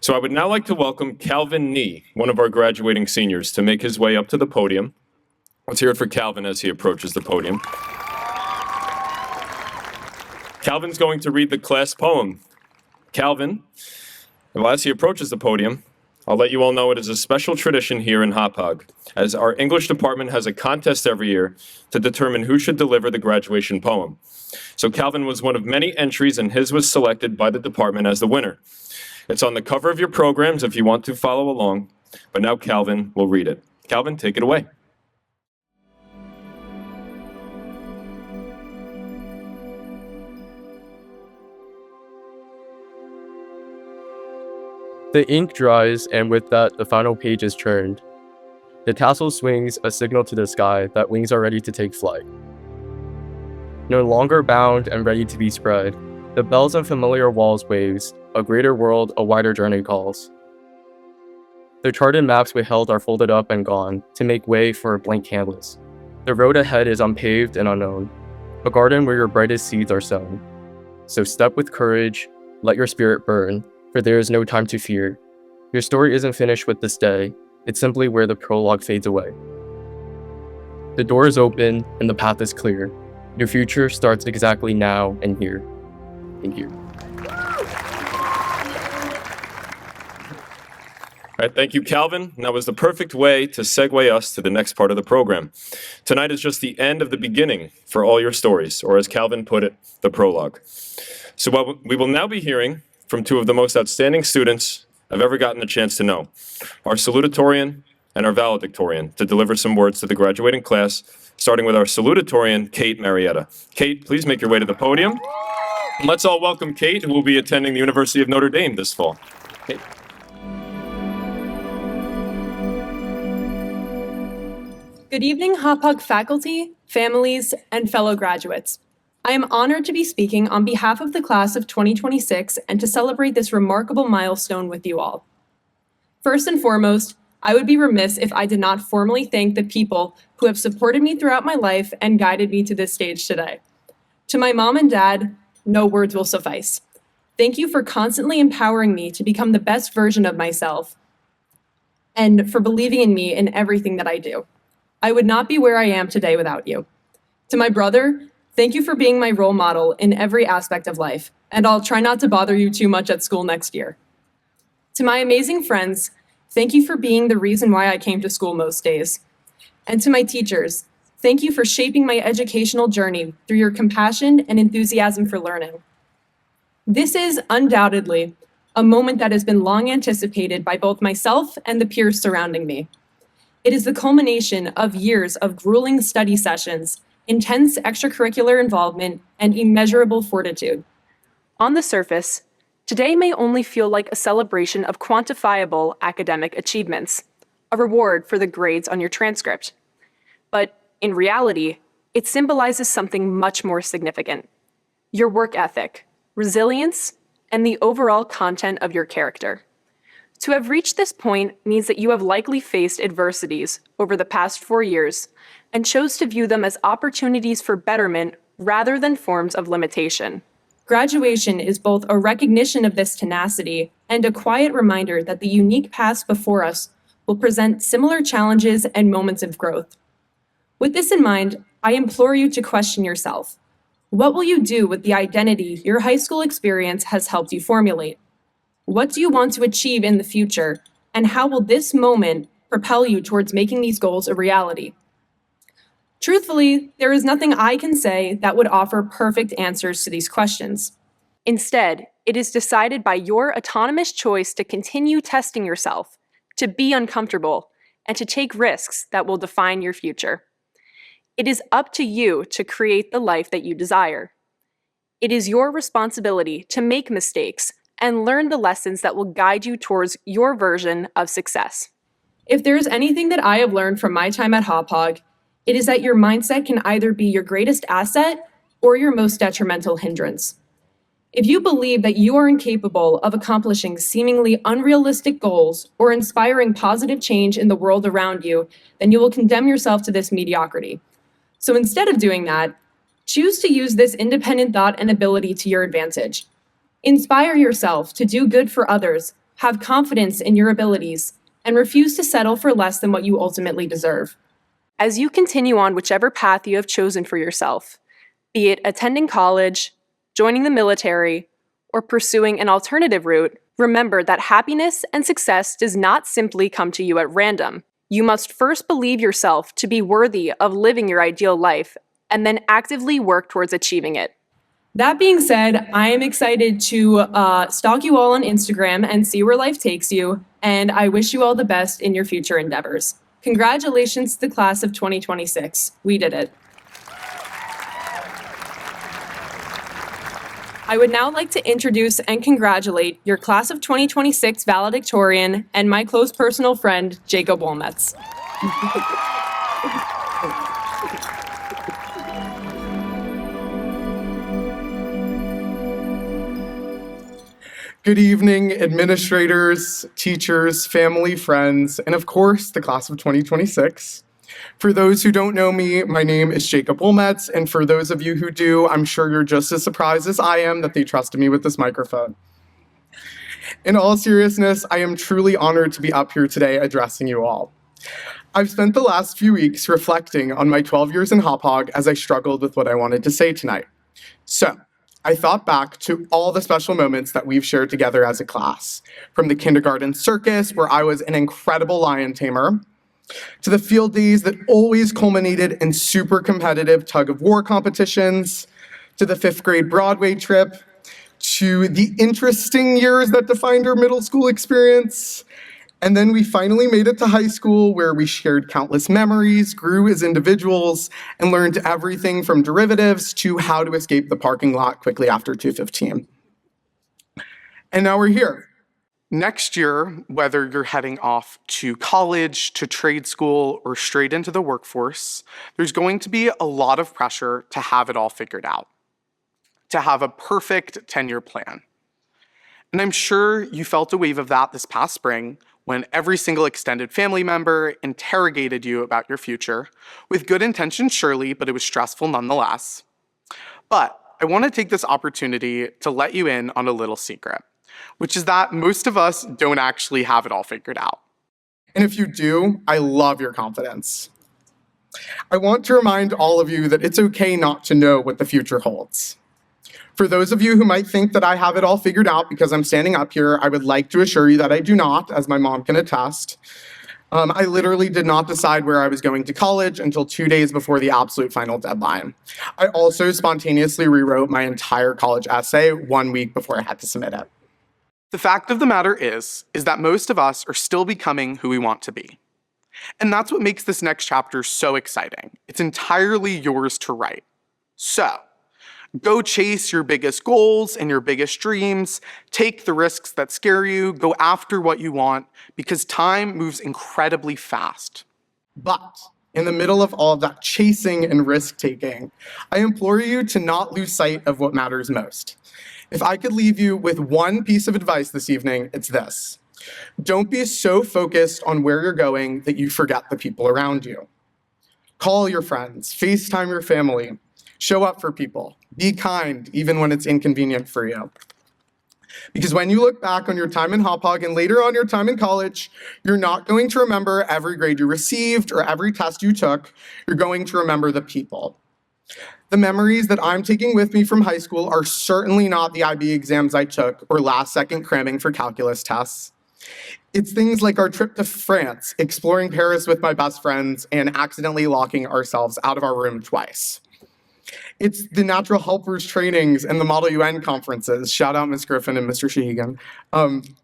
S1: So I would now like to welcome Calvin Nee, one of our graduating seniors, to make his way up to the podium. Let's hear it for Calvin as he approaches the podium. Calvin's going to read the class poem. Calvin, well, as he approaches the podium, I'll let you all know it is a special tradition here in Hauppauge, as our English department has a contest every year to determine who should deliver the graduation poem. So Calvin was one of many entries, and his was selected by the department as the winner. It's on the cover of your programs if you want to follow along, but now Calvin will read it. Calvin, take it away.
S16: The ink dries, and with that, the final page is turned. The tassel swings, a signal to the sky that wings are ready to take flight. No longer bound and ready to be spread, the bells of familiar walls waves, a greater world, a wider journey calls. The charted maps we held are folded up and gone, to make way for a blank canvas. The road ahead is unpaved and unknown, a garden where your brightest seeds are sown. So step with courage, let your spirit burn, for there is no time to fear. Your story isn't finished with this day, it's simply where the prologue fades away. The door is open and the path is clear. Your future starts exactly now and here. Thank you.
S1: All right, thank you, Calvin. That was the perfect way to segue us to the next part of the program. Tonight is just the end of the beginning for all your stories, or as Calvin put it, the prologue. So we will now be hearing from 2 of the most outstanding students I've ever gotten a chance to know, our salutatorian and our valedictorian, to deliver some words to the graduating class, starting with our salutatorian, Kate Marietta. Kate, please make your way to the podium. And let's all welcome Kate, who will be attending the University of Notre Dame this fall. Kate.
S17: Good evening, Hauppauge faculty, families, and fellow graduates. I am honored to be speaking on behalf of the class of 2026 and to celebrate this remarkable milestone with you all. First and foremost, I would be remiss if I did not formally thank the people who have supported me throughout my life and guided me to this stage today. To my mom and dad, no words will suffice. Thank you for constantly empowering me to become the best version of myself and for believing in me in everything that I do. I would not be where I am today without you. To my brother, thank you for being my role model in every aspect of life, and I'll try not to bother you too much at school next year. To my amazing friends, thank you for being the reason why I came to school most days. And to my teachers, thank you for shaping my educational journey through your compassion and enthusiasm for learning. This is undoubtedly a moment that has been long anticipated by both myself and the peers surrounding me. It is the culmination of years of grueling study sessions, intense extracurricular involvement, and immeasurable fortitude.
S18: On the surface, today may only feel like a celebration of quantifiable academic achievements. a reward for the grades on your transcript. But in reality, it symbolizes something much more significant: your work ethic, resilience, and the overall content of your character. To have reached this point means that you have likely faced adversities over the past 4 years and chose to view them as opportunities for betterment rather than forms of limitation.
S17: Graduation is both a recognition of this tenacity and a quiet reminder that the unique paths before us will present similar challenges and moments of growth. With this in mind, I implore you to question yourself. What will you do with the identity your high school experience has helped you formulate? What do you want to achieve in the future, and how will this moment propel you towards making these goals a reality? Truthfully, there is nothing I can say that would offer perfect answers to these questions.
S18: Instead, it is decided by your autonomous choice to continue testing yourself, to be uncomfortable, and to take risks that will define your future. It is up to you to create the life that you desire. It is your responsibility to make mistakes and learn the lessons that will guide you towards your version of success.
S17: If there is anything that I have learned from my time at Hauppauge, it is that your mindset can either be your greatest asset or your most detrimental hindrance. If you believe that you are incapable of accomplishing seemingly unrealistic goals or inspiring positive change in the world around you, then you will condemn yourself to this mediocrity. So instead of doing that, choose to use this independent thought and ability to your advantage. Inspire yourself to do good for others, have confidence in your abilities, and refuse to settle for less than what you ultimately deserve.
S18: As you continue on whichever path you have chosen for yourself, be it attending college, joining the military, or pursuing an alternative route, remember that happiness and success does not simply come to you at random. You must first believe yourself to be worthy of living your ideal life, and then actively work towards achieving it.
S17: That being said, I am excited to stalk you all on Instagram and see where life takes you, and I wish you all the best in your future endeavors. Congratulations to the class of 2026. We did it. I would now like to introduce and congratulate your class of 2026 valedictorian and my close personal friend, Jacob Wolmetz.
S5: Good evening, administrators, teachers, family, friends, and of course, the class of 2026. For those who don't know me, my name is Jacob Wolmetz, and for those of you who do, I'm sure you're just as surprised as I am that they trusted me with this microphone. In all seriousness, I am truly honored to be up here today addressing you all. I've spent the last few weeks reflecting on my 12 years in Hauppauge as I struggled with what I wanted to say tonight. So, I thought back to all the special moments that we've shared together as a class, from the kindergarten circus, where I was an incredible lion tamer, to the field days that always culminated in super competitive tug-of-war competitions, to the 5th grade Broadway trip, to the interesting years that defined our middle school experience. And then we finally made it to high school, where we shared countless memories, grew as individuals, and learned everything from derivatives to how to escape the parking lot quickly after 2:15. And now we're here. Next year, whether you're heading off to college, to trade school, or straight into the workforce, there's going to be a lot of pressure to have it all figured out, to have a perfect 10-year plan. And I'm sure you felt a wave of that this past spring, when every single extended family member interrogated you about your future, with good intentions surely, but it was stressful nonetheless. But I want to take this opportunity to let you in on a little secret, which is that most of us don't actually have it all figured out. And if you do, I love your confidence. I want to remind all of you that it's okay not to know what the future holds. For those of you who might think that I have it all figured out because I'm standing up here, I would like to assure you that I do not, as my mom can attest. I literally did not decide where I was going to college until 2 days before the absolute final deadline. I also spontaneously rewrote my entire college essay 1 week before I had to submit it. The fact of the matter is that most of us are still becoming who we want to be. And that's what makes this next chapter so exciting. It's entirely yours to write. So, Go chase your biggest goals and your biggest dreams. Take the risks that scare you. Go after what you want, because time moves incredibly fast. But in the middle of all of that chasing and risk-taking, I implore you to not lose sight of what matters most. If I could leave you with one piece of advice this evening, it's this. Don't be so focused on where you're going that you forget the people around you. Call your friends, FaceTime your family, show up for people, be kind even when it's inconvenient for you. Because when you look back on your time in Hauppauge and later on your time in college, you're not going to remember every grade you received or every test you took. You're going to remember the people. The memories that I'm taking with me from high school are certainly not the IB exams I took or last-second cramming for calculus tests. It's things like our trip to France, exploring Paris with my best friends, and accidentally locking ourselves out of our room twice. It's the natural helpers trainings and the Model UN conferences. Shout out Ms. Griffin and Mr. Sheehan.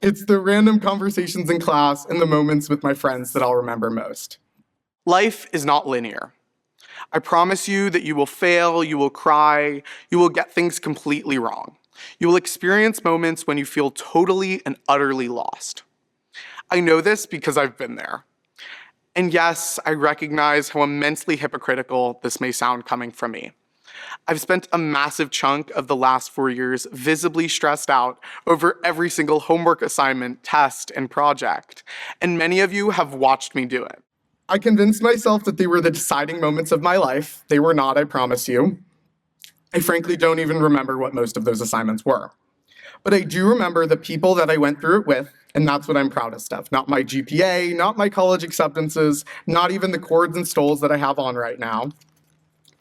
S5: It's the random conversations in class and the moments with my friends that I'll remember most. Life is not linear. I promise you that you will fail, you will cry, you will get things completely wrong. You will experience moments when you feel totally and utterly lost. I know this because I've been there. And yes, I recognize how immensely hypocritical this may sound coming from me. I've spent a massive chunk of the last 4 years visibly stressed out over every single homework assignment, test, and project, and many of you have watched me do it. I convinced myself that they were the deciding moments of my life. They were not, I promise you. I frankly don't even remember what most of those assignments were. But I do remember the people that I went through it with, and that's what I'm proudest of. Not my GPA, not my college acceptances, not even the cords and stoles that I have on right now.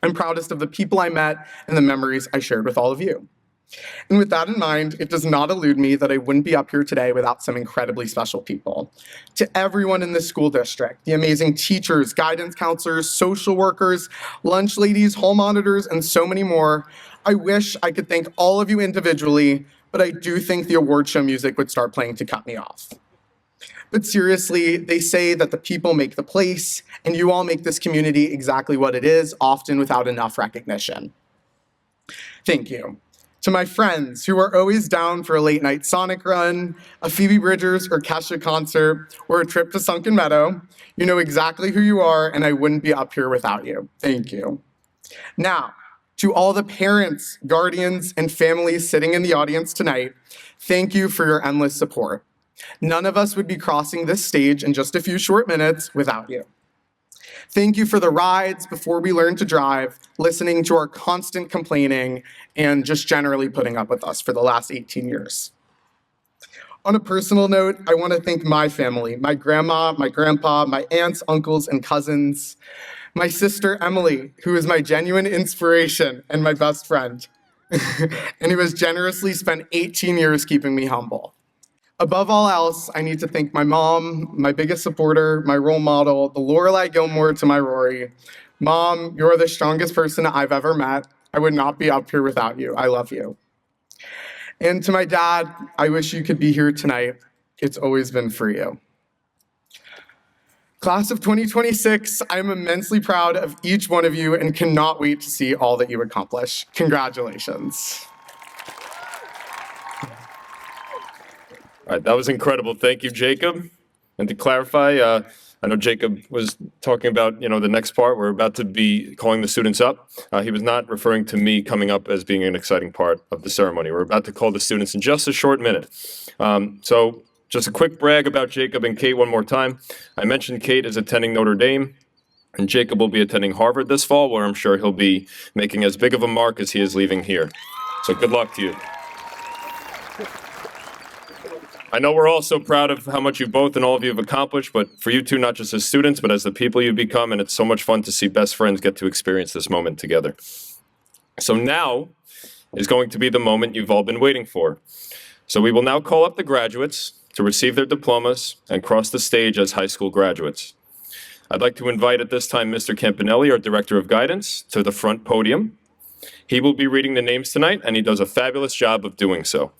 S5: I'm proudest of the people I met and the memories I shared with all of you. And with that in mind, it does not elude me that I wouldn't be up here today without some incredibly special people. To everyone in this school district, the amazing teachers, guidance counselors, social workers, lunch ladies, hall monitors, and so many more, I wish I could thank all of you individually, but I do think the award show music would start playing to cut me off. But seriously, they say that the people make the place, and you all make this community exactly what it is, often without enough recognition. Thank you. To my friends who are always down for a late night Sonic run, a Phoebe Bridgers or Kesha concert, or a trip to Sunken Meadow, you know exactly who you are, and I wouldn't be up here without you. Thank you. Now, to all the parents, guardians, and families sitting in the audience tonight, thank you for your endless support. None of us would be crossing this stage in just a few short minutes without you. Thank you for the rides before we learned to drive, listening to our constant complaining, and just generally putting up with us for the last 18 years. On a personal note, I want to thank my family, my grandma, my grandpa, my aunts, uncles, and cousins, my sister Emily, who is my genuine inspiration and my best friend, and who has generously spent 18 years keeping me humble. Above all else, I need to thank my mom, my biggest supporter, my role model, the Lorelai Gilmore to my Rory. Mom, you're the strongest person I've ever met. I would not be up here without you. I love you. And to my dad, I wish you could be here tonight. It's always been for you. Class of 2026, I'm immensely proud of each one of you and cannot wait to see all that you accomplish. Congratulations.
S1: All right, that was incredible. Thank you, Jacob. And to clarify, I know Jacob was talking about, the next part. We're about to be calling the students up. He was not referring to me coming up as being an exciting part of the ceremony. We're about to call the students in just a short minute. So just a quick brag about Jacob and Kate one more time. I mentioned Kate is attending Notre Dame, and Jacob will be attending Harvard this fall, where I'm sure he'll be making as big of a mark as he is leaving here. So good luck to you. I know we're all so proud of how much you both and all of you have accomplished, but for you two, not just as students, but as the people you've become, and it's so much fun to see best friends get to experience this moment together. So now is going to be the moment you've all been waiting for. So we will now call up the graduates to receive their diplomas and cross the stage as high school graduates. I'd like to invite at this time Mr. Campanelli, our Director of Guidance, to the front podium. He will be reading the names tonight, and he does a fabulous job of doing so.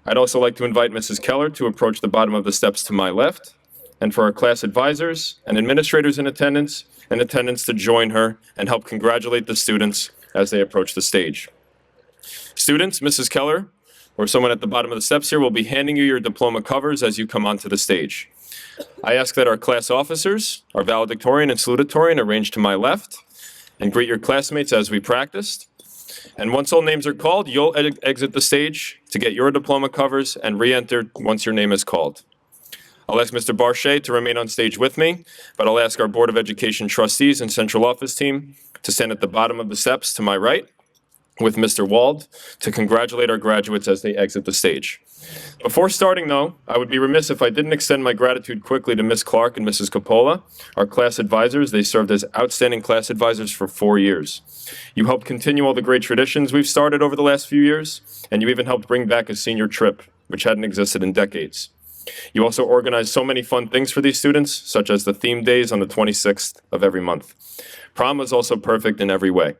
S1: I'd also like to invite Mrs. Keller to approach the bottom of the steps to my left, and for our class advisors and administrators in attendance to join her and help congratulate the students as they approach the stage. Students, Mrs. Keller, or someone at the bottom of the steps here, will be handing you your diploma covers as you come onto the stage. I ask that our class officers, our valedictorian and salutatorian, arrange to my left and greet your classmates as we practiced. And once all names are called, you'll exit the stage to get your diploma covers and re-enter once your name is called. I'll ask Mr. Barchet to remain on stage with me, but I'll ask our Board of Education trustees and central office team to stand at the bottom of the steps to my right with Mr. Wald to congratulate our graduates as they exit the stage. Before starting, though, I would be remiss if I didn't extend my gratitude quickly to Ms. Clark and Mrs. Coppola, our class advisors. They served as outstanding class advisors for 4 years. You helped continue all the great traditions we've started over the last few years, and you even helped bring back a senior trip, which hadn't existed in decades. You also organized so many fun things for these students, such as the theme days on the 26th of every month. Prom was also perfect in every way.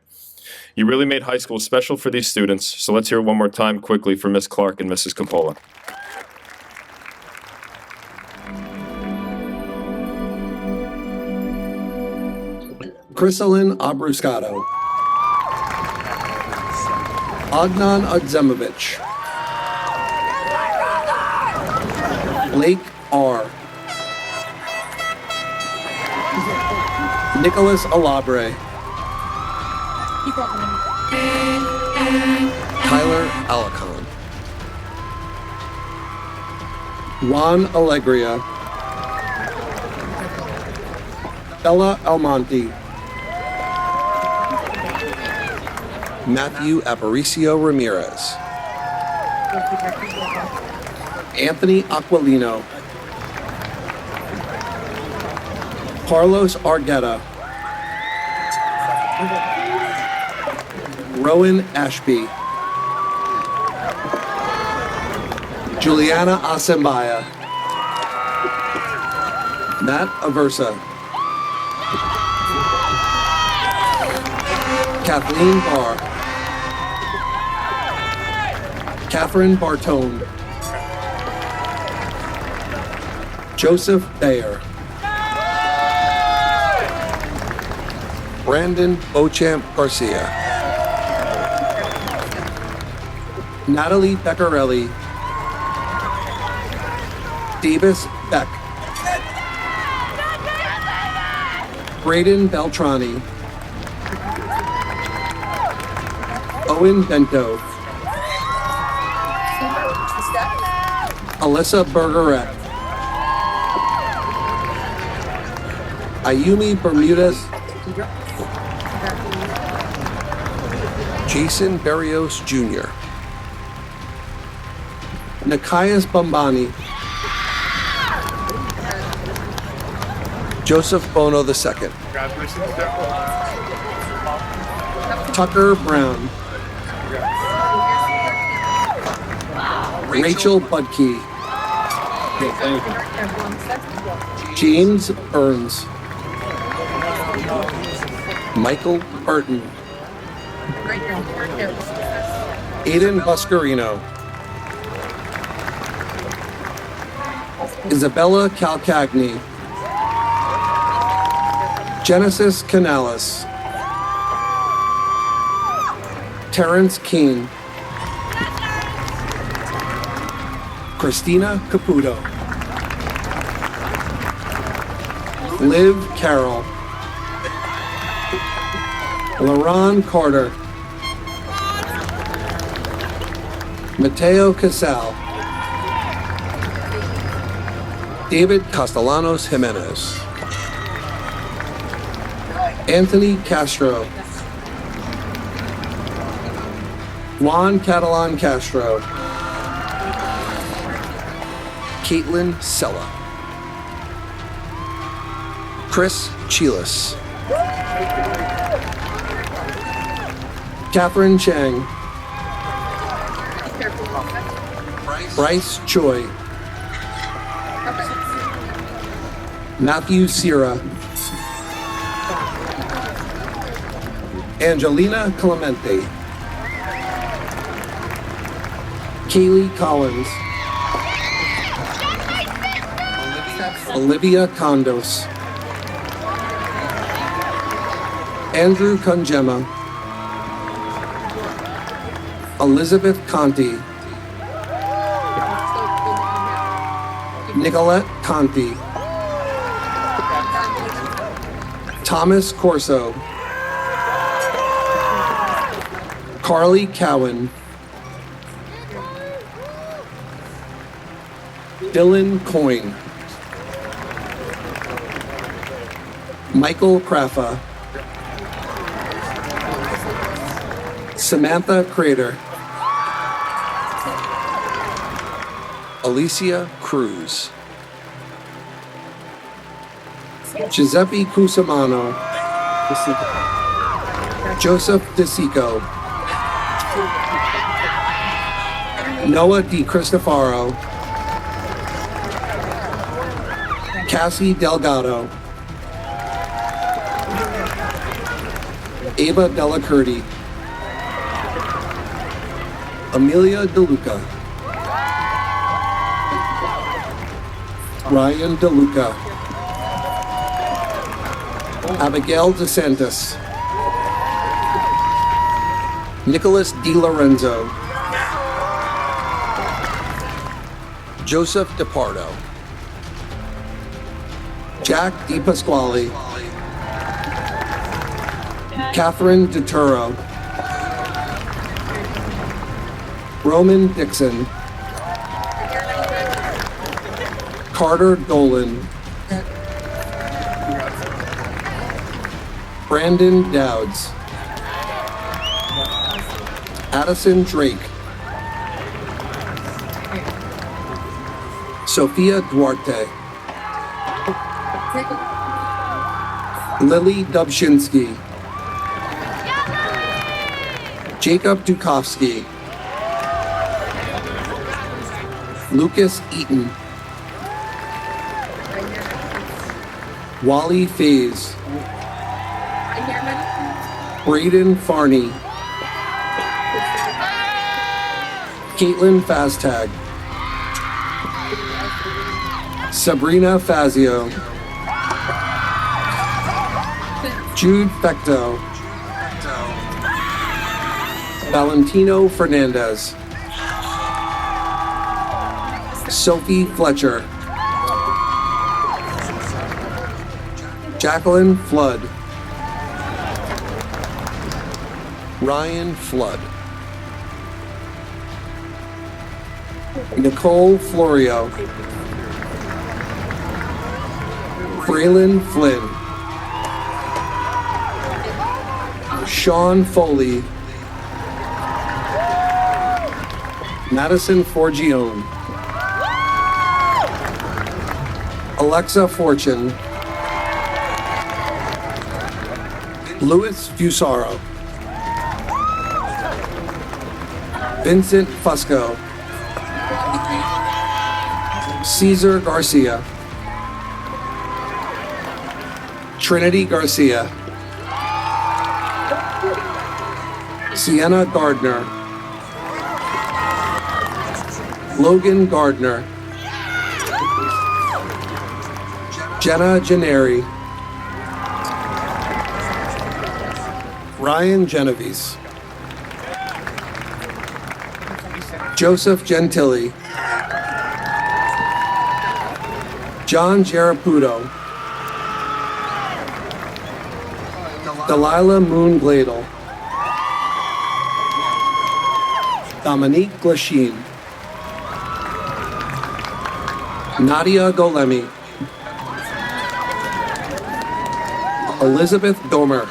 S1: You really made high school special for these students, so let's hear it one more time quickly for Ms. Clark and Mrs. Coppola.
S2: Chrysalin Abruscato, Adnan Adzemovich, Blake R. Nicholas Alabre, Tyler Alicon, Juan Alegria, Bella Almonte, Matthew Aparicio Ramirez, Anthony Aquilino, Carlos Argueta, Rowan Ashby, Juliana Asembaya, Matt Aversa, Kathleen Barr, Catherine Bartone, Joseph Bayer, Brandon Beauchamp Garcia, Natalie Beccarelli, Davis Beck, Braden Beltrani, Owen Bento, Alyssa Bergeret, Ayumi Bermudez, Jason Barrios Jr., Nikias Bombani, Joseph Bono II, Tucker Brown, Rachel Budke, James Burns, Michael Burton, Aiden Buscarino, Isabella Calcagni, Genesis Canales, Terrence Keene, Christina Caputo, Liv Carroll, LaRon Carter, Mateo Casal, David Castellanos Jimenez, Anthony Castro, Juan Catalan Castro, Caitlin Sella, Chris Chilas, Catherine Chang, Bryce Choi, Matthew Sierra, Angelina Clemente, Kaylee Collins, Olivia Condos, Andrew Conjema,
S19: Elizabeth Conti, Nicolette Conti, Thomas Corso, Carly Cowan, Dylan Coyne, Michael Craffa, Samantha Crater, Alicia Cruz, Giuseppe Cusimano, Joseph DeSico, Noah DiCristofaro, Cassie Delgado, Ava Delacurti, Amelia DeLuca, Ryan DeLuca, Abigail DeSantis, Nicholas DiLorenzo, Joseph DePardo, Jack DiPasquale, Catherine DeTuro, Roman Dixon, Carter Dolan, Brandon Dowds, Addison Drake, Sophia Duarte, Lily Dubshinsky, Jacob Dukowski, Lucas Eaton, Wally Faze, Braden Farney, Caitlin Fastag, Sabrina Fazio, Jude Fecto, Valentino Fernandez, Sophie Fletcher, Jacqueline Flood, Ryan Flood, Nicole Florio, Braylon Flynn, Sean Foley, Madison Forgione, Alexa Fortune, Louis Fusaro, Vincent Fusco, Cesar Garcia, Trinity Garcia, Sienna Gardner, Logan Gardner, Jenna Gennari, Ryan Genovese, Joseph Gentili, John Geraputo, Delilah Moon Gladle, Dominique Glasheen, Nadia Golemi, Elizabeth Gomer,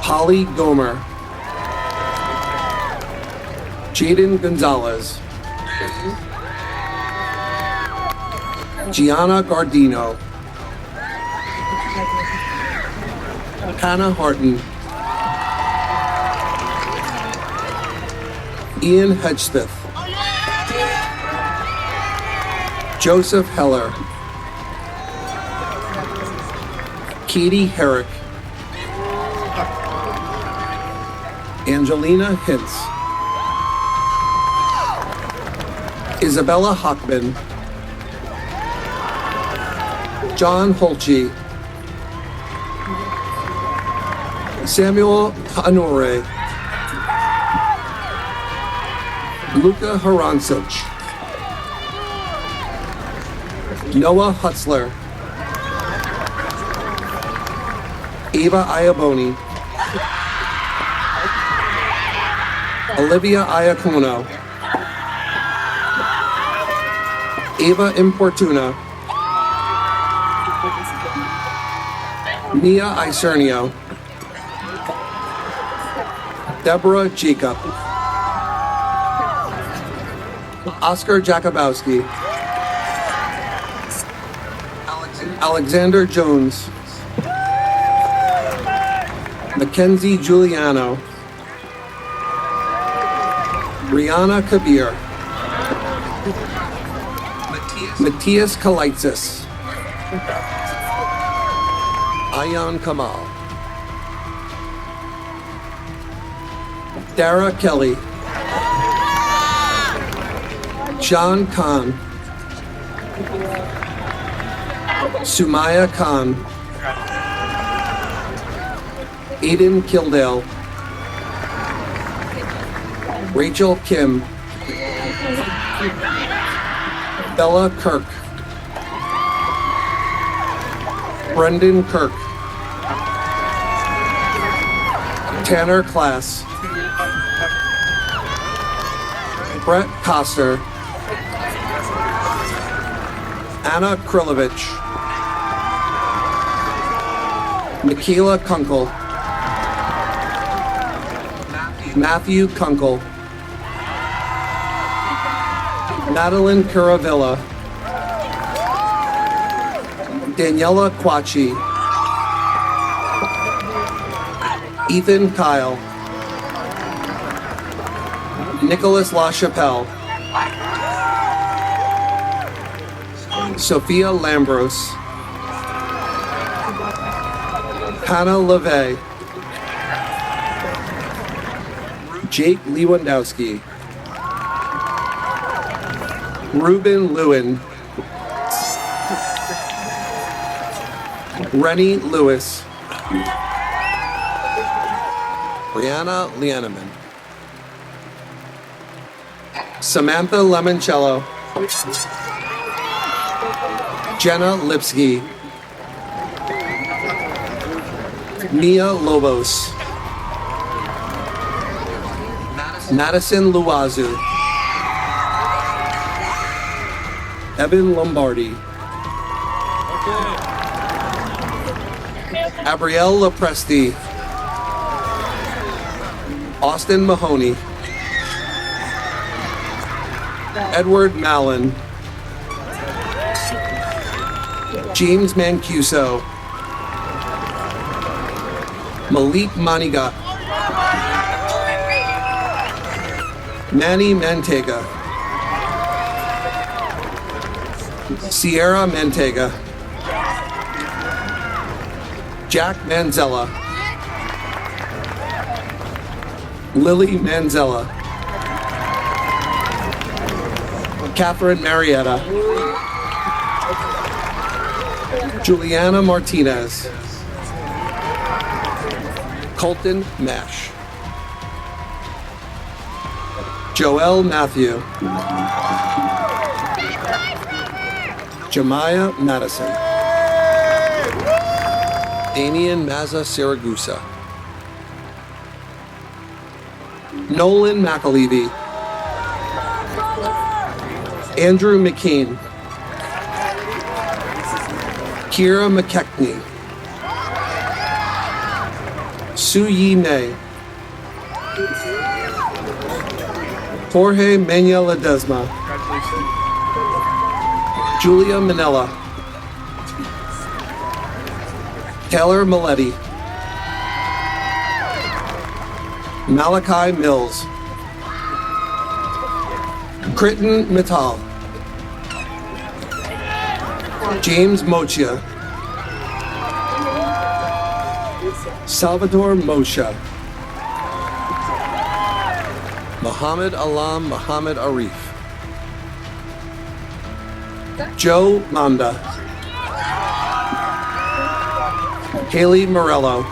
S19: Holly Gomer, Jaden Gonzalez, Gianna Gardino, Hannah Harton, Ian Hedgethith, Joseph Heller, Katie Herrick, Angelina Hintz, Isabella Hockman, John Holchi, Samuel Honore, Luka Harancic, Noah Hutzler, Ava Iaboni, Olivia Iacuno, Ava Importuna, Mia Isernio, Deborah Jacob, Oscar Jakubowski, Alexander Jones, Mackenzie Giuliano, Rihanna Kabir, Matthias Kalitzis, Ayan Kamal, Dara Kelly, John Khan, Sumaya Khan, Aiden Kildale, Rachel Kim, Bella Kirk, Brendan Kirk, Tanner Class, Brett Coster, Anna Krilovich, Michaela Kunkel, Matthew Kunkel, Madeline Caravilla, Daniela Quachi, Ethan Kyle, Nicholas LaChapelle, Sophia Lambros, Hannah LeVay, Jake Lewandowski, Ruben Lewin, Rennie Lewis, Brianna Lianeman, Samantha Lemoncello, Jenna Lipsky, Mia Lobos, Madison Luazu, Evan Lombardi, Abrielle Lepresti, Austin Mahoney, Edward Mallon, James Mancuso, Malik Manigat, Manny Mantega, Sierra Mantega, Jack Manzella, Lily Manzella, Catherine Marietta, Juliana Martinez, Colton Mash, Joel Matthew, Jemiah Madison, Damian Mazza Siragusa, Nolan McAlevey, Andrew McCain, Kira McKechnie, Su Yi Mei, Jorge Mena Ledesma, Julia Manella, Taylor Maletti, Malachi Mills, Kritin Mittal, James Mochia, Salvatore Moshe, Muhammad Alam Muhammad Arif, Joe Manda, Haley Morello,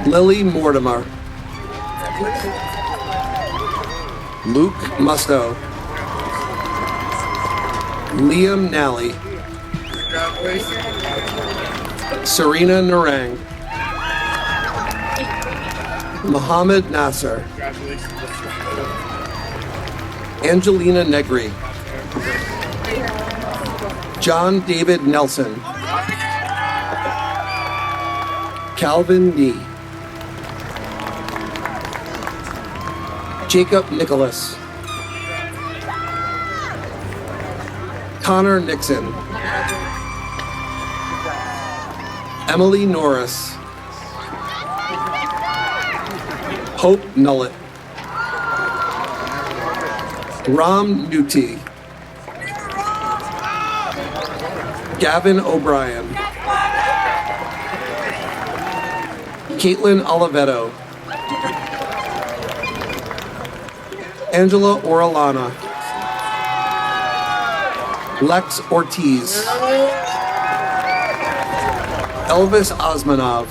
S19: Lily Mortimer. Luke Musto. Liam Nally. Serena Narang. Mohammed Nasser. Angelina Negri. John David Nelson. Calvin Nee. Jacob Nicholas. Connor Nixon. Emily Norris. Hope Nullet. Ram Nuti. Gavin O'Brien. Caitlin Oliveto. Angela Orellana. Lex Ortiz. Elvis Osmanov.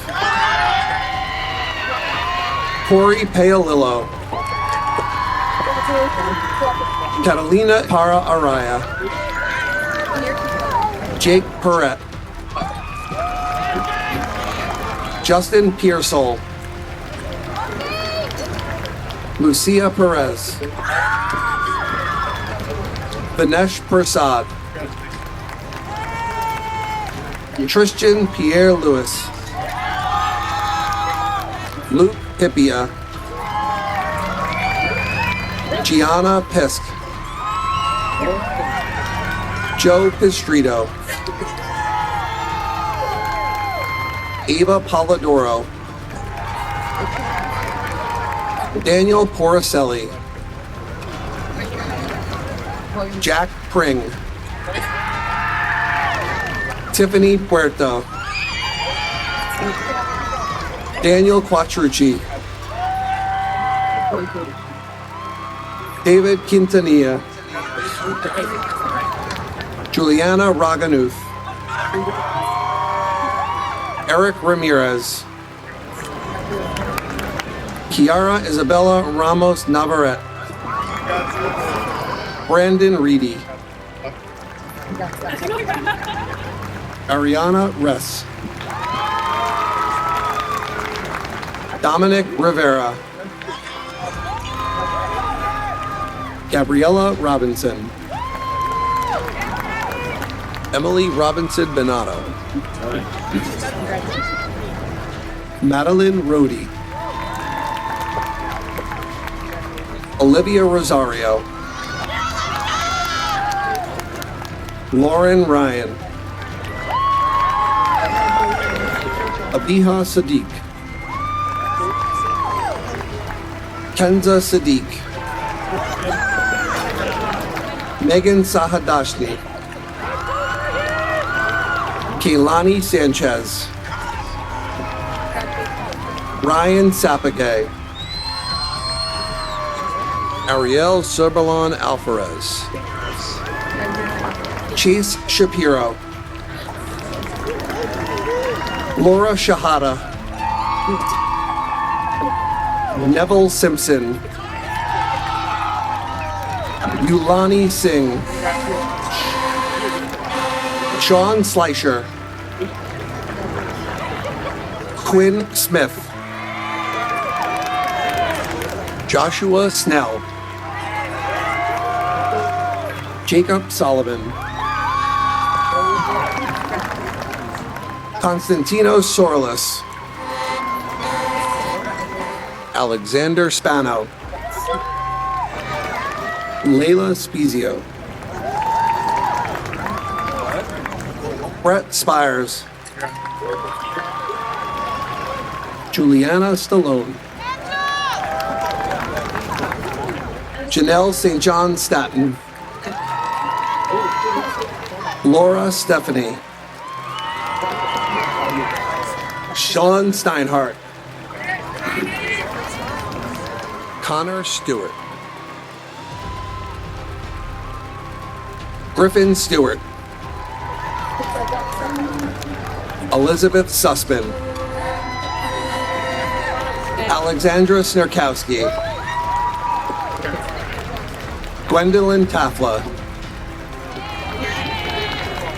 S19: Corey Paolillo. Catalina Para Araya. Jake Perret. Justin Pearsall. Lucia Perez. Vinesh Prasad. Tristan Pierre Lewis. Luke Hippia. Gianna Pisk. Joe Pistrito. Ava Polidoro. Daniel Porcelli. Jack Pring. Tiffany Puerto. Daniel Quattrucci. David Quintanilla. Juliana Raganuth. Eric Ramirez. Kiara Isabella Ramos Navarrete. Brandon Reedy. Ariana Ress. Dominic Rivera. Gabriella Robinson. Emily Robinson Benato. Madeline Rohde. Olivia Rosario. Lauren Ryan. Abiha Sadiq. Kenza Sadiq. Megan Sahadashni. Kaylani Sanchez. Ryan Sapagay. Ariel Cerbalon Alvarez. Chase Shapiro. Laura Shahada. Neville Simpson. Yulani Singh. Sean Slicer. Quinn Smith. Joshua Snell. Jacob Sullivan. Constantino Sorlis. Alexander Spano. Layla Spezio. Brett Spires. Juliana Stallone. Janelle St. John Staton. Laura Stephanie. Sean Steinhardt. Connor Stewart. Griffin Stewart. Elizabeth Sussman. Alexandra Snerkowski. Gwendolyn Tafla.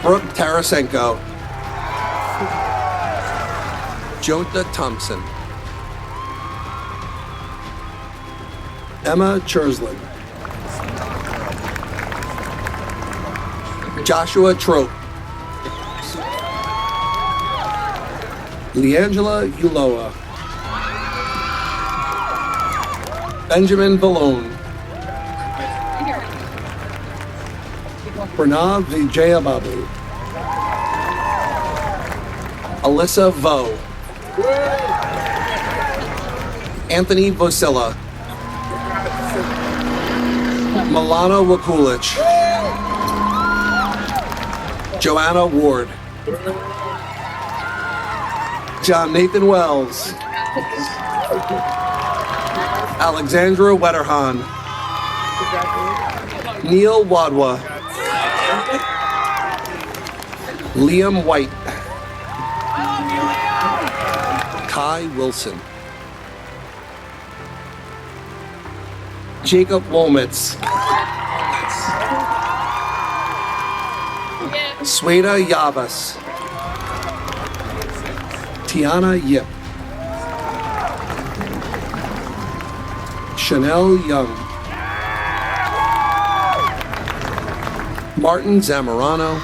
S19: Brooke Tarasenko. Jonta Thompson. Emma Chersland. Joshua Trope. Leangela Uloa. Benjamin Vallone. Pranav Vijayababu. Alyssa Vo. Anthony Vosilla. Milana Wakulich. Joanna Ward. John Nathan Wells. Alexandra Wetterhan. Neil Wadwa. Liam White. Kai Wilson. Jacob Wolmitz. Sweta Yavas. Tiana Yip. Chanel Young. Martin Zamorano.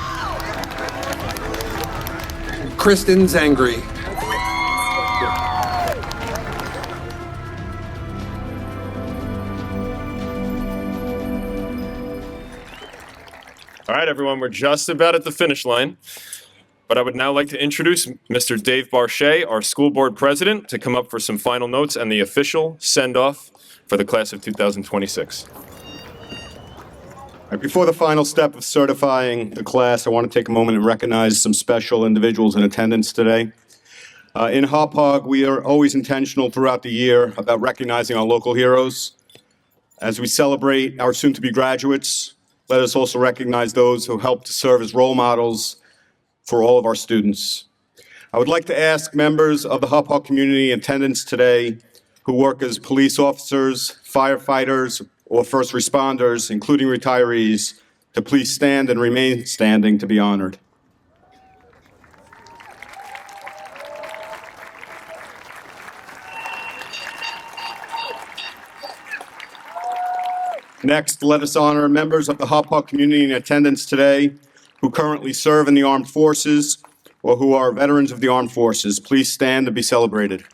S19: Kristen Zangri.
S1: All right, everyone, we're just about at the finish line. But I would now like to introduce Mr. Dave Barchet, our school board president, to come up for some final notes and the official send-off for the class of 2026.
S20: Before the final step of certifying the class, I want to take a moment and recognize some special individuals in attendance today. In Hauppauge, we are always intentional throughout the year about recognizing our local heroes. As we celebrate our soon-to-be graduates, let us also recognize those who helped to serve as role models for all of our students. I would like to ask members of the Hauppauge community in attendance today who work as police officers, firefighters, or first responders, including retirees, to please stand and remain standing to be honored. Next, let us honor members of the Hauppauge community in attendance today who currently serve in the armed forces or who are veterans of the armed forces. Please stand and be celebrated.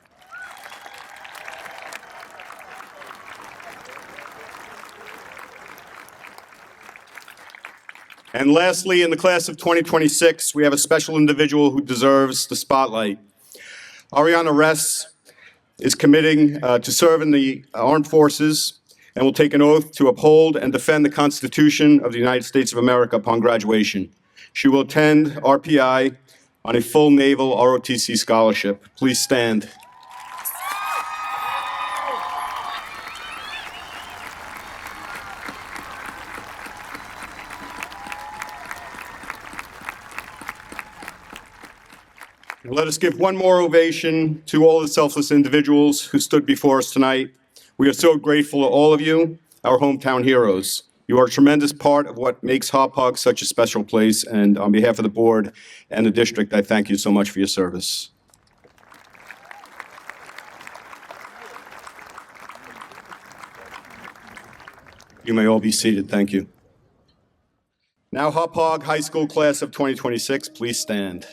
S20: And lastly, in the class of 2026, we have a special individual who deserves the spotlight. Ariana Ress is committing to serve in the armed forces and will take an oath to uphold and defend the Constitution of the United States of America upon graduation. She will attend RPI on a full naval ROTC scholarship. Please stand. Let us give one more ovation to all the selfless individuals who stood before us tonight. We are so grateful to all of you, our hometown heroes. You are a tremendous part of what makes Hauppauge such a special place, and on behalf of the board and the district, I thank you so much for your service. You may all be seated. Thank you. Now, Hauppauge High School class of 2026, please stand.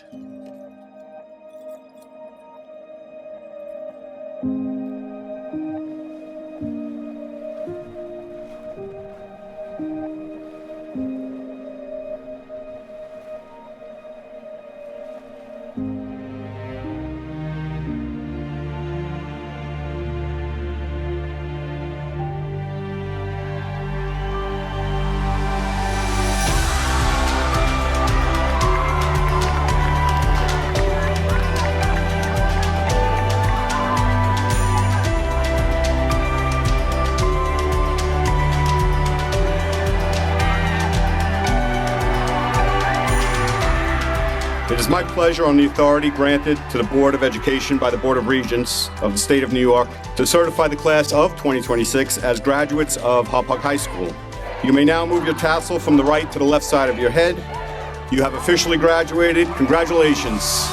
S20: It is my pleasure, on the authority granted to the Board of Education by the Board of Regents of the State of New York, to certify the class of 2026 as graduates of Hauppauge High School. You may now move your tassel from the right to the left side of your head. You have officially graduated. Congratulations.